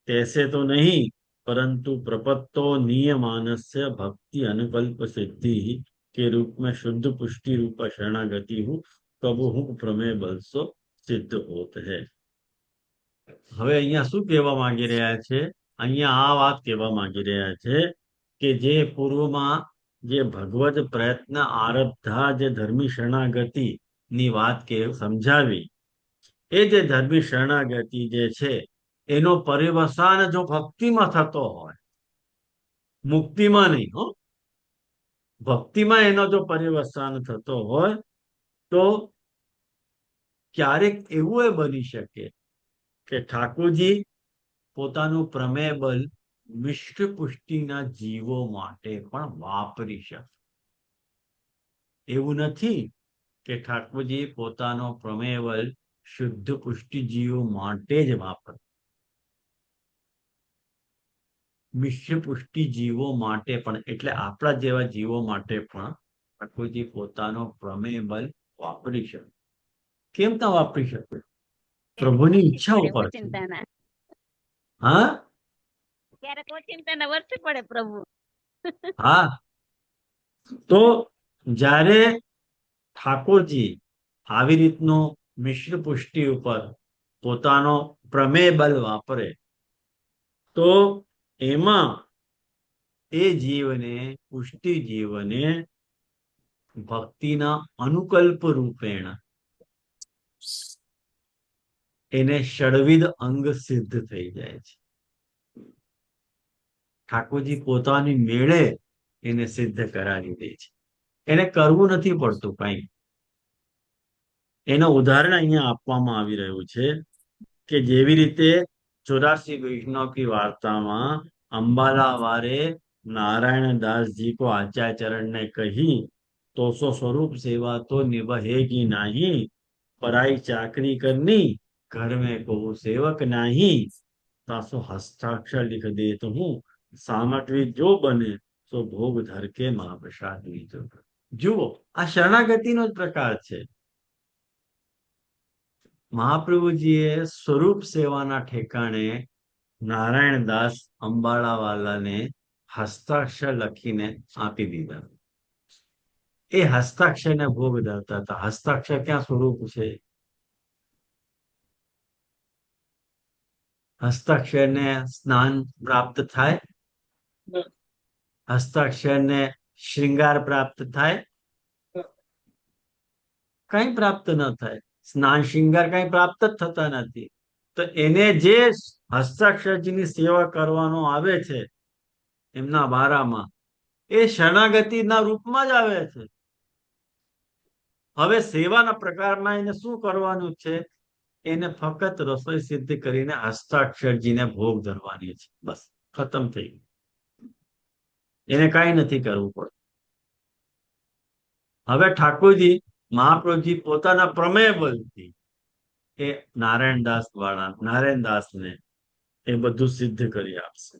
तैसे तो नहीं, परंतु प्रपत्तो नियमानस से भक्ति अनुकल्प सिद्धि के रूप में शुद्ध पुष्टि रूप शरणागति हूँ कबहू प्रमेय बलसो सिद्ध होत है. હવે અહીંયા શું કહેવા માંગી રહ્યા છે? અહીંયા આ વાત કહેવા માંગી રહ્યા છે કે જે પૂર્વમાં જે ભગવત પ્રયત્ન આરબ્ધા જે ધર્મી શરણાગતિ ની વાત કે સમજાવી, એ જે ધર્મી શરણાગતિ જે છે એનો પરિવસાન જો ભક્તિમાં થતો હોય, મુક્તિમાં નહીં હો, ભક્તિમાં એનો જો પરિવસાન થતો હોય તો ક્યારેક એવું એ બની શકે કે ઠાકોરજી પોતાનું પ્રમેય બલ મિશ્ર પુષ્ટિના જીવો માટે પણ વાપરી શકે. એવું નથી કે ઠાકોરજી પોતાનો પ્રમેય બલ શુદ્ધ પુષ્ટિ જીવો માટે જ વાપરે. મિશ્ર પુષ્ટિ જીવો માટે પણ, એટલે આપણા જેવા જીવો માટે પણ ઠાકોરજી પોતાનો પ્રમેય બલ વાપરી શકે. કેમ ના વાપરી શકે? પ્રભુની ઈચ્છા ઉપર છે. ઓચિંતાના હા ક્યારેક ઓચિંતાના વર્ષે પડે પ્રભુ. હા, તો જ્યારે ઠાકોરજી આવી રીતનું મિશ્ર પુષ્ટિ ઉપર પોતાનો પ્રમેય બલ વાપરે તો એમાં એ જીવને, પુષ્ટિ જીવને ભક્તિના અનુકલ્પ રૂપેણ એને ષડવિધ અંગ સિદ્ધ થઈ જાય છે. ઠાકોરજી પોતાની મેળે એને સિદ્ધ કરાવી દે છે. એને કરવું નથી પડતું કઈ. એનું ઉદાહરણ અહીંયા આપવામાં આવી રહ્યું છે કે જેવી રીતે 84 વૈષ્ણવ की वार्ता में अंबाला वारे नारायण दास जी को आचार्य चरण ने कही तो सो स्वरूप सेवा तो निभेगी नहीं, पराई चाकरी करनी घर में को सेवक नहीं, तासो हस्ताक्षर लिख दे तो हूँ सामग्री जो बने सो भोग धर के महाप्रसाद लीजो. જુઓ, આ શરણાગતિનો જ પ્રકાર છે. મહાપ્રભુજીએ સ્વરૂપ સેવાના ઠેકાણે નારાયણદાસ અંબાળાવાલાને હસ્તાક્ષર લખીને આપી દીધા. એ હસ્તાક્ષરને ભોગ ધરતા હતા. હસ્તાક્ષર ક્યાં સ્વરૂપ છે? હસ્તાક્ષરને સ્નાન પ્રાપ્ત થાય? હસ્તાક્ષરને શ્રૃંગાર પ્રાપ્ત થાય? કઈ પ્રાપ્ત ન થાય. સ્નાન શ્રૃંગાર કઈ પ્રાપ્ત જ થતા નથી. તો એને જે હસ્તાક્ષરજીની સેવા કરવાનો આવે છે એમના બારામાં, એ શરણાગતિના રૂપમાં જ આવે છે. હવે સેવાના પ્રકારમાં એને શું કરવાનું છે? એને ફક્ત રસોઈ સિદ્ધ કરીને હસ્તાક્ષરજીને ભોગ ધરવાની છે. બસ, ખતમ થઈ ગયું. એને કઈ નથી કરવું પડતું. હવે ઠાકોરજી મહાપ્રભુજી પોતાના પ્રમેય બલથી એ નારાયણદાસને એ બધું સિદ્ધ કરી આપશે.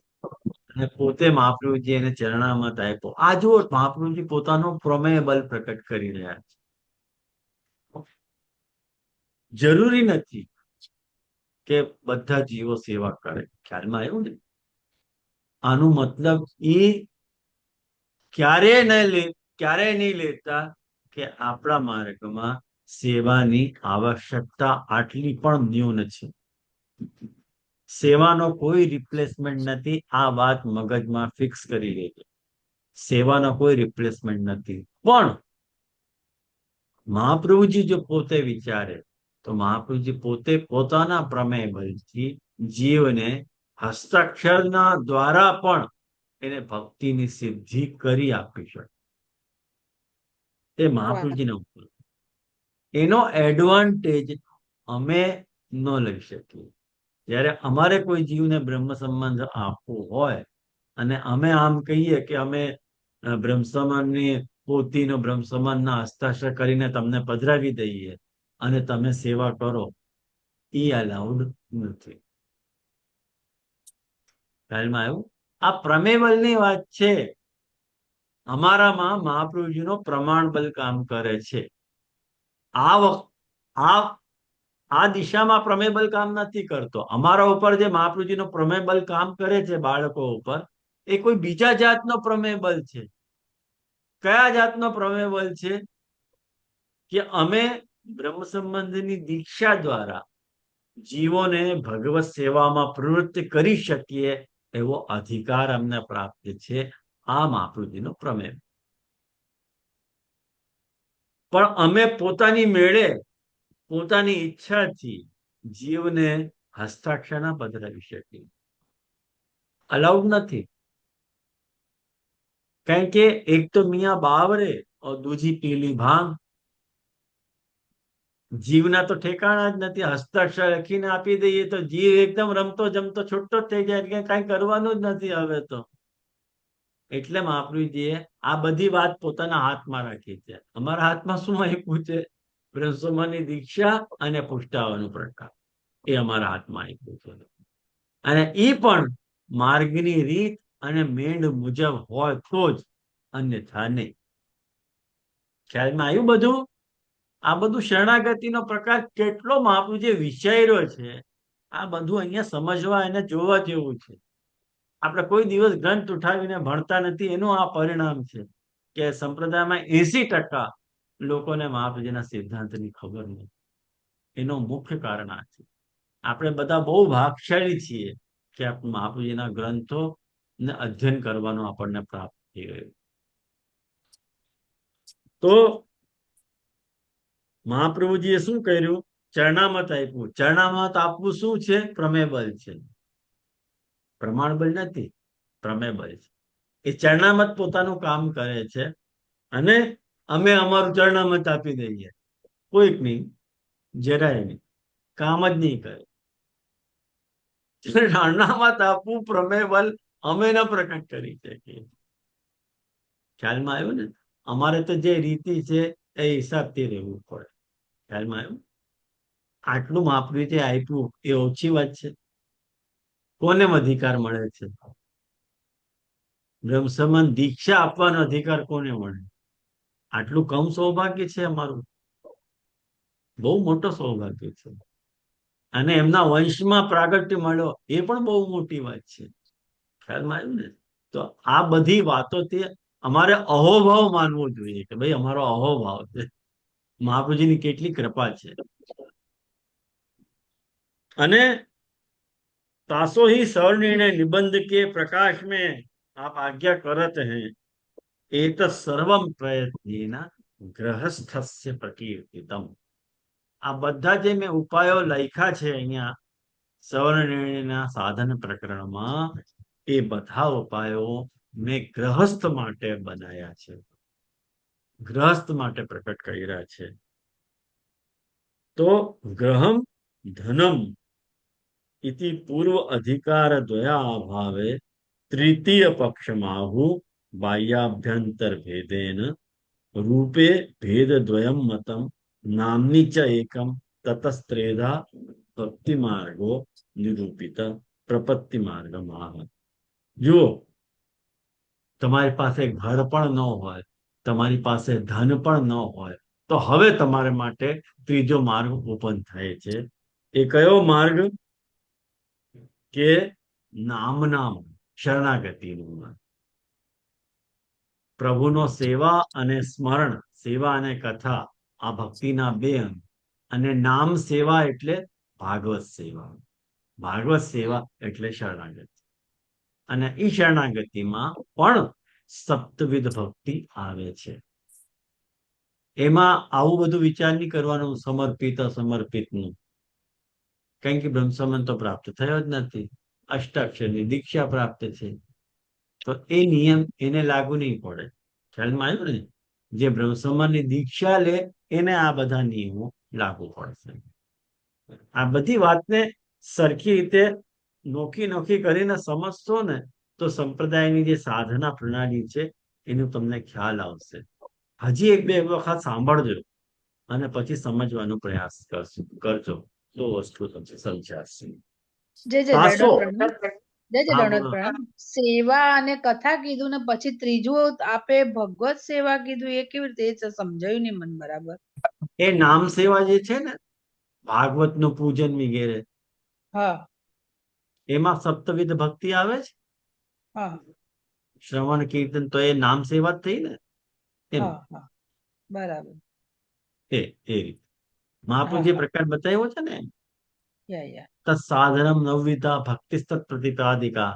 અને પોતે મહાપ્રભુજી એને ચરણામત આપ્યો. આ જુઓ, મહાપ્રભુજી પોતાનો પ્રમેય બલ પ્રકટ કરી રહ્યા છે. જરૂરી નથી કે બધા જીવો સેવા કરે. ખ્યાલમાં આવ્યું ને? આનું મતલબ એ ક્યારે નહીં લેતા કે આપણા માર્ગમાં સેવાની આવશ્યકતા આટલી પણ ન્યૂન છે. સેવાનો કોઈ રિપ્લેસમેન્ટ નથી. આ વાત મગજમાં ફિક્સ કરી લેજો. સેવાનો કોઈ રિપ્લેસમેન્ટ નથી. પણ મહાપ્રભુજી જો પોતે વિચારે તો મહાપ્રભુજી પોતે પોતાના પ્રમેય બળથી જીવને હસ્તાક્ષરના દ્વારા પણ એને ભક્તિની સિદ્ધિ કરી આપી શકે. એ મહાપ્રભુજીના ઉપર એનો એડવાન્ટેજ અમે ન લઈ શકીએ. જ્યારે અમારે કોઈ જીવને બ્રહ્મ સંબંધ આપવો હોય અને અમે આમ કહીએ કે અમે બ્રહ્મ સમાનની પોતીનો બ્રહ્મ સમાનના હસ્તાક્ષર કરીને તમને પધરાવી દઈએ અને તમે સેવા કરો, એ અલાઉડ નથી. ખ્યાલમાં આવ્યું? આ પ્રમેયબલની વાત છે. અમારામાં મહાપ્રભુજીનો પ્રમાણબલ કામ કરે છે. આ દિશામાં પ્રમેયબલ કામ નથી કરતો. અમારા ઉપર જે મહાપ્રભુજીનો પ્રમેયબલ કામ કરે છે બાળકો ઉપર, એ કોઈ બીજા જાતનો પ્રમેયબલ છે. કયા જાતનો પ્રમેયબલ છે? કે અમે બ્રહ્મ સંબંધની દીક્ષા દ્વારા જીવોને ભગવત સેવામાં પ્રવૃત્ત કરી શકીએ એવો અધિકાર અમને પ્રાપ્ત છે. આ મહાપ્રભુજીનો પ્રમેય. પણ અમે પોતાની મેળે પોતાની ઈચ્છાથી જીવને હસ્તાક્ષર ના પધરાવી શકીએ. અલાઉડ નથી. કારણ કે એક તો મિયા બાવરે और दूजी पीली भांग. જીવના તો ઠેકાણા જ નથી. હસ્તાક્ષર લખીને આપી દઈએ તો જીવ એકદમ રમતો જમતો છૂટતો જ થઈ જાય, કઈ કરવાનું જ નથી હવે તો. એટલે મહાપ્રભુજીએ આ બધી વાત પોતાના હાથમાં રાખી છે. અમારા હાથમાં શું આપ્યું છે? બ્રહ્મસમાની દીક્ષા અને પુષ્ટાવાનો પ્રકાર, એ અમારા હાથમાં આપ્યું છે. અને એ પણ માર્ગની રીત અને મેંડ મુજબ હોય તો જ, અન્યથા નહીં. ખ્યાલમાં આવ્યું બધું? આ બધું શરણાગતિનો પ્રકાર કેટલો મહાપ્રભુજીએ વિચાર્યો છે, આ બધું અહીંયા સમજવા અને જોવા જેવું છે. આપણે કોઈ દિવસ ગ્રંથ ઉઠાવીને ભણતા નથી, એનું આ પરિણામ છે કે સંપ્રદાયમાં 80% લોકોને મહાપ્રભુજીના સિદ્ધાંતની ખબર નથી. એનું મુખ્ય કારણ આ છે. આપણે બધા બહુ ભાગશાળી છીએ કે મહાપ્રભુજીના ગ્રંથો ને અધ્યયન કરવાનું આપણને પ્રાપ્ત થઈ ગયું. તો મહાપ્રભુજીએ શું કર્યું? ચરણામત આપ્યું. ચરણામત આપવું શું છે? પ્રમેયબલ છે. પ્રમાણબલ નથી, પ્રમેયબલ છે. એ ચરણામત પોતાનું કામ કરે છે અને અમે અમારું ચરણામત આપી દઈએ. કોઈક નહીં, જરાય નહીં, કામ જ નહીં કરે. ચરણામત આપવું પ્રમેયબલ અમે ન પ્રકટ કરી શકીએ. ખ્યાલમાં આવ્યું ને? અમારે તો જે રીતિ છે એ હિસાબથી રહેવું પડે. ખ્યાલમાં આવ્યું? આટલું મહાપ્રભુજીએ આપ્યું એ ઓછી વાત છે? કોને અધિકાર મળે છે? બ્રહ્મસમાન દીક્ષા આપવાનો અધિકાર કોને મળે? આટલું કમ સૌભાગ્ય છે અમારું? બહુ મોટો સૌભાગ્ય છે. અને એમના વંશમાં પ્રાગટ્ય મળ્યો એ પણ બહુ મોટી વાત છે. ખ્યાલમાં આવ્યું ને? તો આ બધી વાતોથી અમારે અહોભાવ માનવો જોઈએ કે ભાઈ અમારો અહોભાવ છે. મહાપ્રભુજીની કેટલી કૃપા છે. અને तासो ही सवर्णिर्णय निबंध के प्रकाश में आप आज्ञा करत हैं, एत सर्वम प्रयत्नेन गृहस्थस्य प्रकीर्तितम. આ બધા જે મેં ઉપાયો લખ્યા છે અહીંયા સવર્ણિર્ણયના સાધન પ્રકરણમાં, એ બધા ઉપાયો મેં ગૃહસ્થ માટે બનાયા છે, ગૃહસ્થ માટે પ્રકટ કર્યા છે. તો ગ્રહમ ધનમ इति पूर्व अधिकार द्वया अभावे तृतीय पक्ष माहु बाह्याभ्यंतर भेदेन रूपे भेद द्वयम मतम नामनी च एकम ततस्त्रेधा भक्ति मार्गो निरूपित प्रपत्ति मार्ग माह. જુઓ, તમારી પાસે ઘર પણ ન હોય, તમારી પાસે ધન પણ ન હોય, તો હવે તમારા માટે ત્રીજો માર્ગ ઓપન થાય છે. એ કયો માર્ગ? કે નામના શરણાગતિનું માર્ગ. પ્રભુનો સેવા અને સ્મરણ, સેવા અને કથા, આ ભક્તિના બે અંગ. અને નામ સેવા એટલે ભાગવત સેવા, ભાગવત સેવા એટલે શરણાગતિ. અને એ શરણાગતિમાં પણ સપ્તવિધ ભક્તિ આવે છે. એમાં આવું બધું વિચાર નહીં કરવાનું સમર્પિત અસમર્પિતનું, કારણ કે બ્રહ્મ સંબંધ તો પ્રાપ્ત થયો જ નથી. અષ્ટાક્ષરની દીક્ષા પ્રાપ્ત છે, તો એ નિયમ એને લાગુ નહીં પડે. ખ્યાલમાં આવ્યું ને? જે બ્રહ્મ સંબંધની દીક્ષા લે એને આ બધા નિયમો લાગુ પડશે. આ બધી વાતને સરખી રીતે નોખી નોખી કરીને સમજશો ને તો સંપ્રદાયની જે સાધના પ્રણાલી છે એનું તમને ખ્યાલ આવશે. હજી એક બે વખત સાંભળજો અને પછી સમજવાનો પ્રયાસ કરજો, તો વસ્તુ તમને સમજાશે. જે પાછો દંડોત પ્રણામ. જે હા, દંડોત બોલો. પ્રણામ. સેવા અને કથા કીધું ને પછી ત્રીજું આપે ભગવત સેવા કીધું, એ કેવી રીતે? એ સમજાયું નહીં મને બરાબર. એ નામ સેવા જે છે ને, ભાગવત નું પૂજન વગેરે, હા એમાં સપ્તવિધ ભક્તિ આવે છે. હા શ્રવણ કીર્તન તો એ નામ સેવા જ થઈ ને. એમ હા હા બરાબર. એ રીતે મહાપ્રભુ જે પ્રકાર બતાવ્યો છે ને, યા તત્સાધનમ નવવિધા ભક્તિસ્તત પ્રતિપાદિકા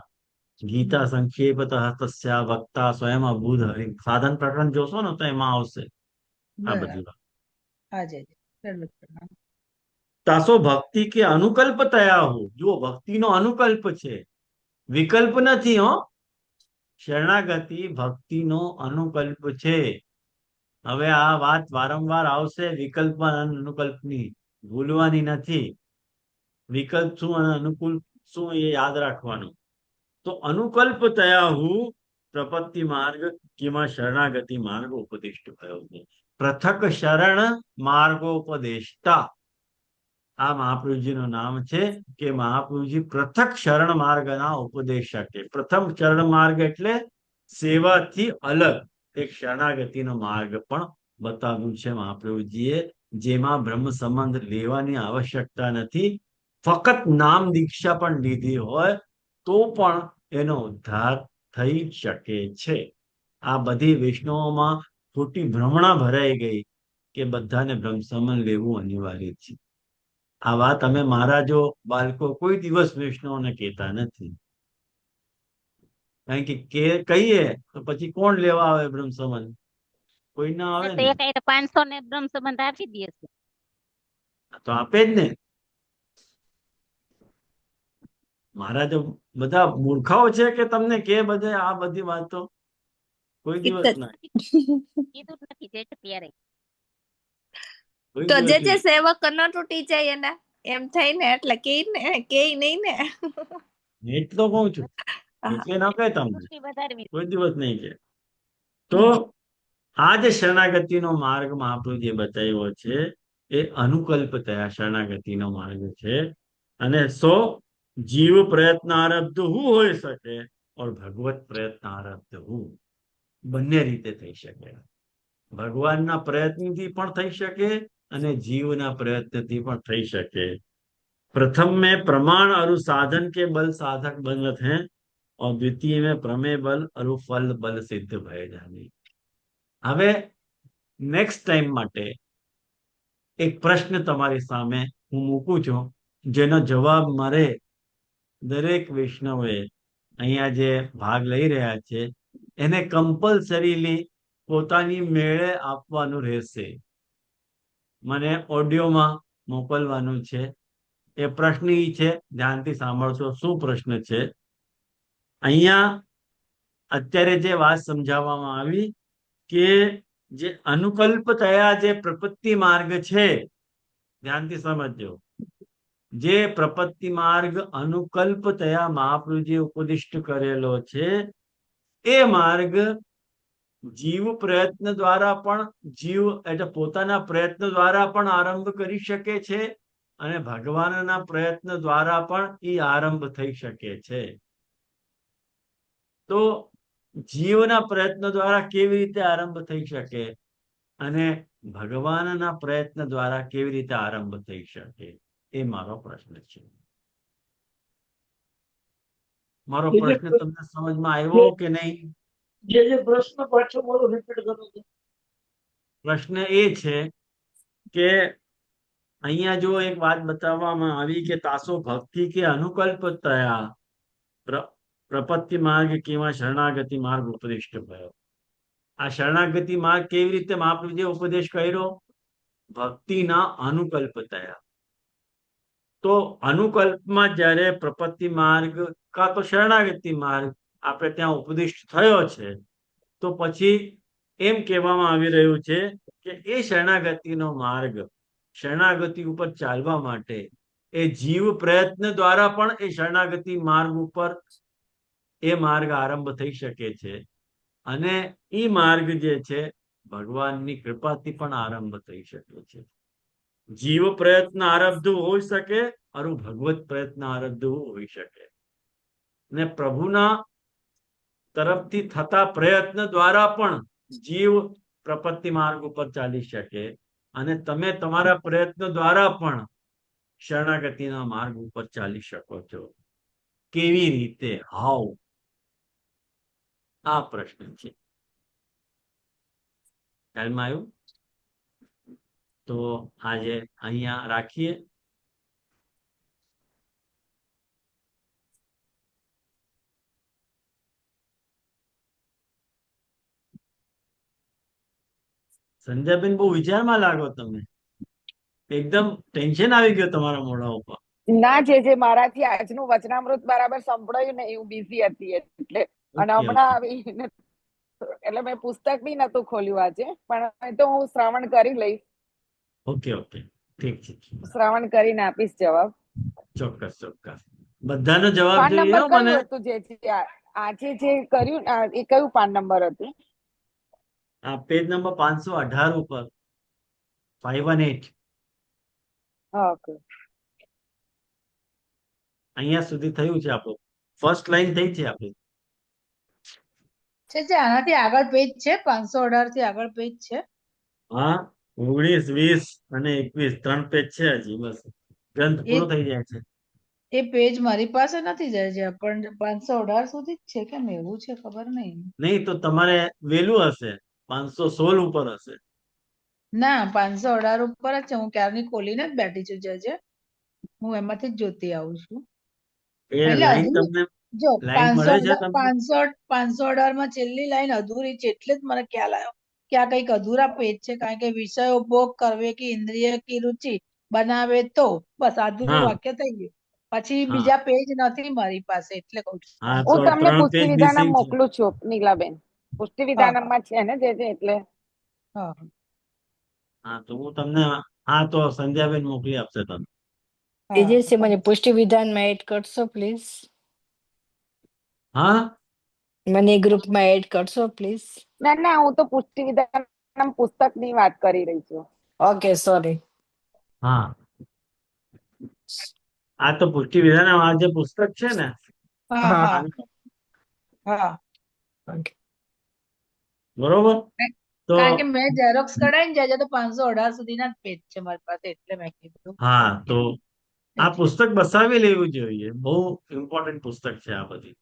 ગીતા સંક્ષેપતઃ તસ્યા વક્તા સ્વયં અભૂત હરિ. સાધન પ્રકરણ જોશો ને તો એમાં આવશે આ બધી બરાબર. વાત. હા જય દંડોત પ્રણામ. તાસો ભક્તિ કે અનુકલ્પ તયા હો. જો ભક્તિનો અનુકલ્પ છે, વિકલ્પ નથી. હો, શરણાગતિ ભક્તિનો અનુકલ્પ છે. હવે આ વાત વારંવાર આવશે, વિકલ્પ અને અનુકલ્પની, ભૂલવાની નથી. વિકલ્પ શું અને અનુકૂળ શું એ યાદ રાખવાનું. તો અનુકલ્પ તયા હું પ્રપત્તિ માર્ગ કિમાં શરણાગતિ માર્ગ ઉપદિષ્ટ થયો છે. પૃથક શરણ માર્ગોપદેષ્ટા આ મહાપ્રભુજીનું નામ છે, કે મહાપ્રભુજી પૃથક શરણ માર્ગના ઉપદેશકે. પ્રથમ શરણ માર્ગ એટલે સેવાથી અલગ એક શરણાગતિનો માર્ગ પણ બતાવ્યું છે મહાપ્રભુજીએ, જેમાં બ્રહ્મ સંબંધ લેવાની આવશ્યકતા નથી. ફક્ત નામ દીક્ષા પણ લીધી હોય તો પણ એનો ઉદ્ધાર થઈ શકે છે. આ બધી વૈષ્ણવોમાં ખોટી ભ્રમણા ભરાઈ ગઈ કે બધાને બ્રહ્મ સંબંધ લેવું અનિવાર્ય છે. આ વાત અમે મહારાજો બાળકો કોઈ દિવસ વૈષ્ણવને કહેતા નથી. કારણ કે કહીએ તો પછી કોણ લેવા આવે બ્રહ્મ સંબંધ? કોઈ ના આવે તો ને. એ કઈ 500 ને બ્રહ્મ સંબંધ આપી દે છે. તો આપે જ ને. મારા જો બધા મૂર્ખાઓ છે કે તમને કે બધે આ બધી વાતો? કોઈ દિવસ ના, કીધું જ નથી જે છે ત્યારે. કોઈ તો દિવસ જે નહીં. સેવક ન તૂટી જાય એના એમ થાય ને, એટલે કે નહીં ને. એટલો કઉ છું, એટલે ન કહે તમને, પુષ્ટિ વધારવી. કોઈ દિવસ નહીં કે. તો આ જે શરણાગતિનો માર્ગ મહાપ્રભુ જે બતાવ્યો છે એ અનુકલ્પ થયા શરણાગતિનો માર્ગ છે. અને જીવ પ્રયત્નારબ્ધ હું હોઈ શકે ઓર ભગવત પ્રયત્નારબ્ધ હું, બંને રીતે થઈ શકે. ભગવાનના પ્રયત્નથી પણ થઈ શકે અને જીવના પ્રયત્નથી પણ થઈ શકે. प्रथम में प्रमाण और साधन के बल साधक बनत हैं और द्वितीय में प्रमेय बल और फल बल सिद्ध भय जाने. હવે નેક્સ્ટ ટાઈમ માટે એક પ્રશ્ન તમારી સામે હું મૂકું છું, જેનો જવાબ મારે દરેક વૈષ્ણવે અહીંયા જે ભાગ લઈ રહ્યા છે એને કમ્પલસરીલી પોતાની મેળે આપવાનું રહેશે. મને ઓડિયોમાં મોકલવાનું છે. એ પ્રશ્ન ઈ છે, ધ્યાનથી સાંભળશો શું પ્રશ્ન છે. અહીંયા અત્યારે જે વાત સમજાવવામાં આવી કે જે અનુકલ્પ થયા જે પ્રપત્તિ માર્ગ છે, ધ્યાનથી સમજજો, જે પ્રપત્તિ માર્ગ અનુકલ્પ થયા મહાપ્રભુજીએ ઉપદિષ્ટ કરેલો છે એ માર્ગ જીવ પ્રયત્ન દ્વારા પણ જીવ એટલે પોતાના પ્રયત્ન દ્વારા પણ આરંભ કરી શકે છે અને ભગવાનના પ્રયત્ન દ્વારા પણ એ આરંભ થઈ શકે છે. તો જીવના પ્રયત્ન દ્વારા કેવી રીતે આરંભ થઈ શકે અને ભગવાનના પ્રયત્ન દ્વારા કેવી રીતે આરંભ થઈ શકે, એ મારો પ્રશ્ન છે. મારો પ્રશ્ન તમને સમજમાં આવ્યો કે નહીં? જે પ્રશ્ન પાછો મારો રિપીટ કરો તો. પ્રશ્ન એ છે કે અહીંયા જો એક વાત બતાવવામાં આવી કે તાસો ભક્તિ કે અનુકલ્પ થયા પ્રપત્તિ માર્ગ કેવા શરણાગતિ માર્ગ ઉપદિષ્ટ ભયો. આ શરણાગતિ માર્ગ કેવી રીતે મહાપ્રભુજીએ ઉપદેશ કર્યો? ભક્તિના અનુકલ્પ થયા. તો અનુકલ્પમાં જ્યારે પ્રપત્તિ માર્ગ કાં તો શરણાગતિ માર્ગ આપણે ત્યાં ઉપદેશ થયો છે, તો પછી એમ કહેવામાં આવી રહ્યું છે કે એ શરણાગતિનો માર્ગ, શરણાગતિ ઉપર ચાલવા માટે એ જીવ પ્રયત્ન દ્વારા પણ એ શરણાગતિ માર્ગ ઉપર એ માર્ગ આરંભ થઈ શકે છે. અને એ માર્ગ જે છે ભગવાનની કૃપાથી પણ આરંભ થઈ શકે છે. જીવ પ્રયત્ન આરબ્ધ હોઈ શકે, અરુ ભગવત પ્રયત્ન આરબ્ધ હોઈ શકે. ને પ્રભુના તરફથી થતા પ્રયત્ન દ્વારા પણ જીવ પ્રપત્તિ માર્ગ ઉપર ચાલી શકે, અને તમે તમારા પ્રયત્ન દ્વારા પણ શરણાગતિના માર્ગ ઉપર ચાલી શકો છો. કેવી રીતે? હાઉ? આ પ્રશ્ન છે. ખ્યાલમાં આવ્યું? તો આજે અહીંયા રાખીએ. સંધ્યાબેન, બહુ વિચારમાં લાગો તમે. એકદમ ટેન્શન આવી ગયો તમારા મોઢા ઉપર. ના, જે મારાથી આજનું વચનામૃત બરાબર સંભળાયું ને હું બિઝી હતી એટલે, અને ઓકે, હમણાં ઓકે. આવી એટલે મેં પુસ્તક બી નતું ખોલ્યું આજે, પણ એ તો હું શ્રવણ કરી લઈશ. ઓકે, ઓકે, ઠીક છે. શ્રવણ કરીને આપીશ જવાબ. ચોક્કસ, ચોક્કસ. બધાનો જવાબ પાન જોઈએ નંબર હો મને. કયું હતું આજે જે કર્યું એ કયું પાન નંબર હતું? આ પેજ નંબર 518 ઉપર 518. ઓકે. અહીંયા સુધી થયું છે આપણું. ફર્સ્ટ લાઈન થઈ છે આપણી. છે આનાથી આગળ પેજ છે, 518 થી આગળ પેજ છે. હા, 19, 20 અને 21 3 પેજ છે હજી. બસ ગ્રંથ એ પૂરો થઈ જાય છે. એ પેજ મારી પાસે નથી જાય છે, પણ 518 સુધી જ છે. કેમ એવું છે ખબર નહીં. નહીં તો તમારે વેલું હશે, 516 ઉપર હશે. ના, 518 ઉપર જ છે. હું ક્યારની ખોલીને જ બેઠી છું જજે. હું એમાંથી જ જોતી આવું છું. એ એટલે લાઈન હજુ તમને જો લાઈન મળે છે તમને? 518 માં છેલ્લી લાઈન અધૂરી છે, એટલે જ મને ખ્યાલ આવ્યો કે આ કંઈક અધૂરા પેજ છે, કારણ કે વિષય ઉપભોગ કરવે કે ઇન્દ્રિય કી રુચિ બનાવે તો, બસ અધૂરું હા, વાક્ય થઈ ગયું. પછી હા, બીજા પેજ નથી મારી પાસે, એટલે કહું છું હા. તો હું તમને 3 પુષ્ટિ પેજ વિધાનમ મિસિંગ છે. મોકલું છું નીલાબેન. પુષ્ટિ હા વિધાનમમાં છે ને જે એટલે. હા હા, તો હું તમને, હા, તો સંધ્યાબેન મોકલી આપશે તમને. હા તેજસ્વી, મને પુષ્ટિ વિધાનમાં એડ કરશો પ્લીઝ? હા, મને ગ્રુપમાં એડ કરશો પ્લીઝ? ના, હું તો પુષ્ટિ વિધાનમ પુસ્તકની વાત કરી રહી છું. Okay, sorry. હા. આ તો પુષ્ટિ વિધાન, આ જે પુસ્તક છે ને, હા હા, હા આનું. હા. ઓકે. બરોબર. તો કારણ કે મેં ઝેરોક્સ કઢાઈને જાય છે તો 518 સુધીના જ પેજ છે મારી પાસે, એટલે મેં કીધું. હા, તો આ એટલે પુસ્તક બસાવી લેવું જોઈએ. બહુ ઇમ્પોર્ટન્ટ પુસ્તક છે આ બધી.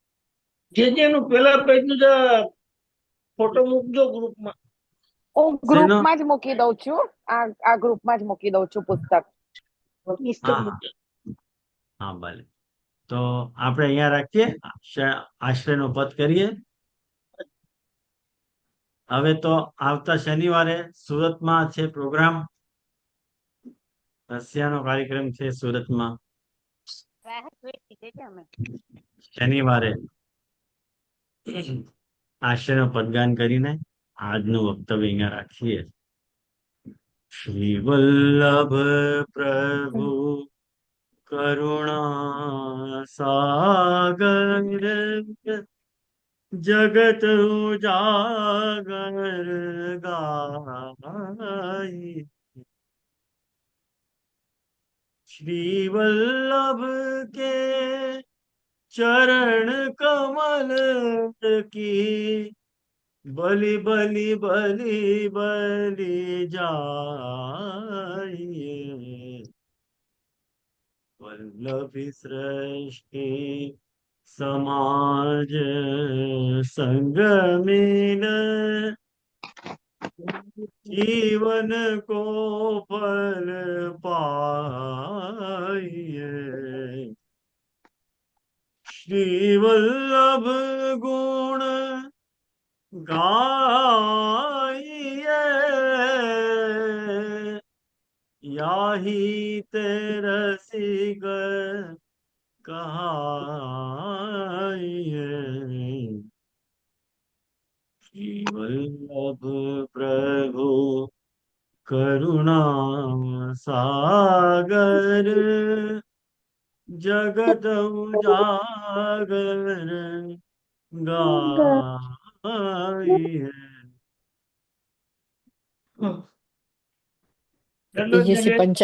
જેનું પેલા પેજ નું ફોટો મૂકજો ગ્રુપમાં. હું શેનો? ગ્રુપમાં જ મૂકી દઉં છું. આ ગ્રુપમાં જ મૂકી દઉં છું પુસ્તક. પુસ્તક હા, મૂકજો. હા, ભલે. તો આપણે અહીંયા રાખીએ, આશ્રયનો પદ કરીએ. હવે તો આવતા શનિવારે સુરતમાં છે પ્રોગ્રામ. રશિયાનો કાર્યક્રમ છે સુરતમાં રાહત વેઠી દેજે અમે. શનિવારે. આશ્રયનો પદગાન કરીને આજનું વક્તવ્ય અહીંયા રાખીએ. શ્રી વલ્લભ પ્રભુ કરુણા સાગર, જગત ઉજાગર ગાય. श्री वल्लभ के चरण कमल की बलि बलि बलि बलि जाइए. वल्लभ सृष्टि समाज संग मिल जीवन को फल पाइए. श्री वल्लभ गुण गा याही ते रसिक कहाइए, श्री वल्लभ प्रभु करुणा सागर, जगत उजागर गाइए। દંડવત બીજી દંડવત. પંચાયત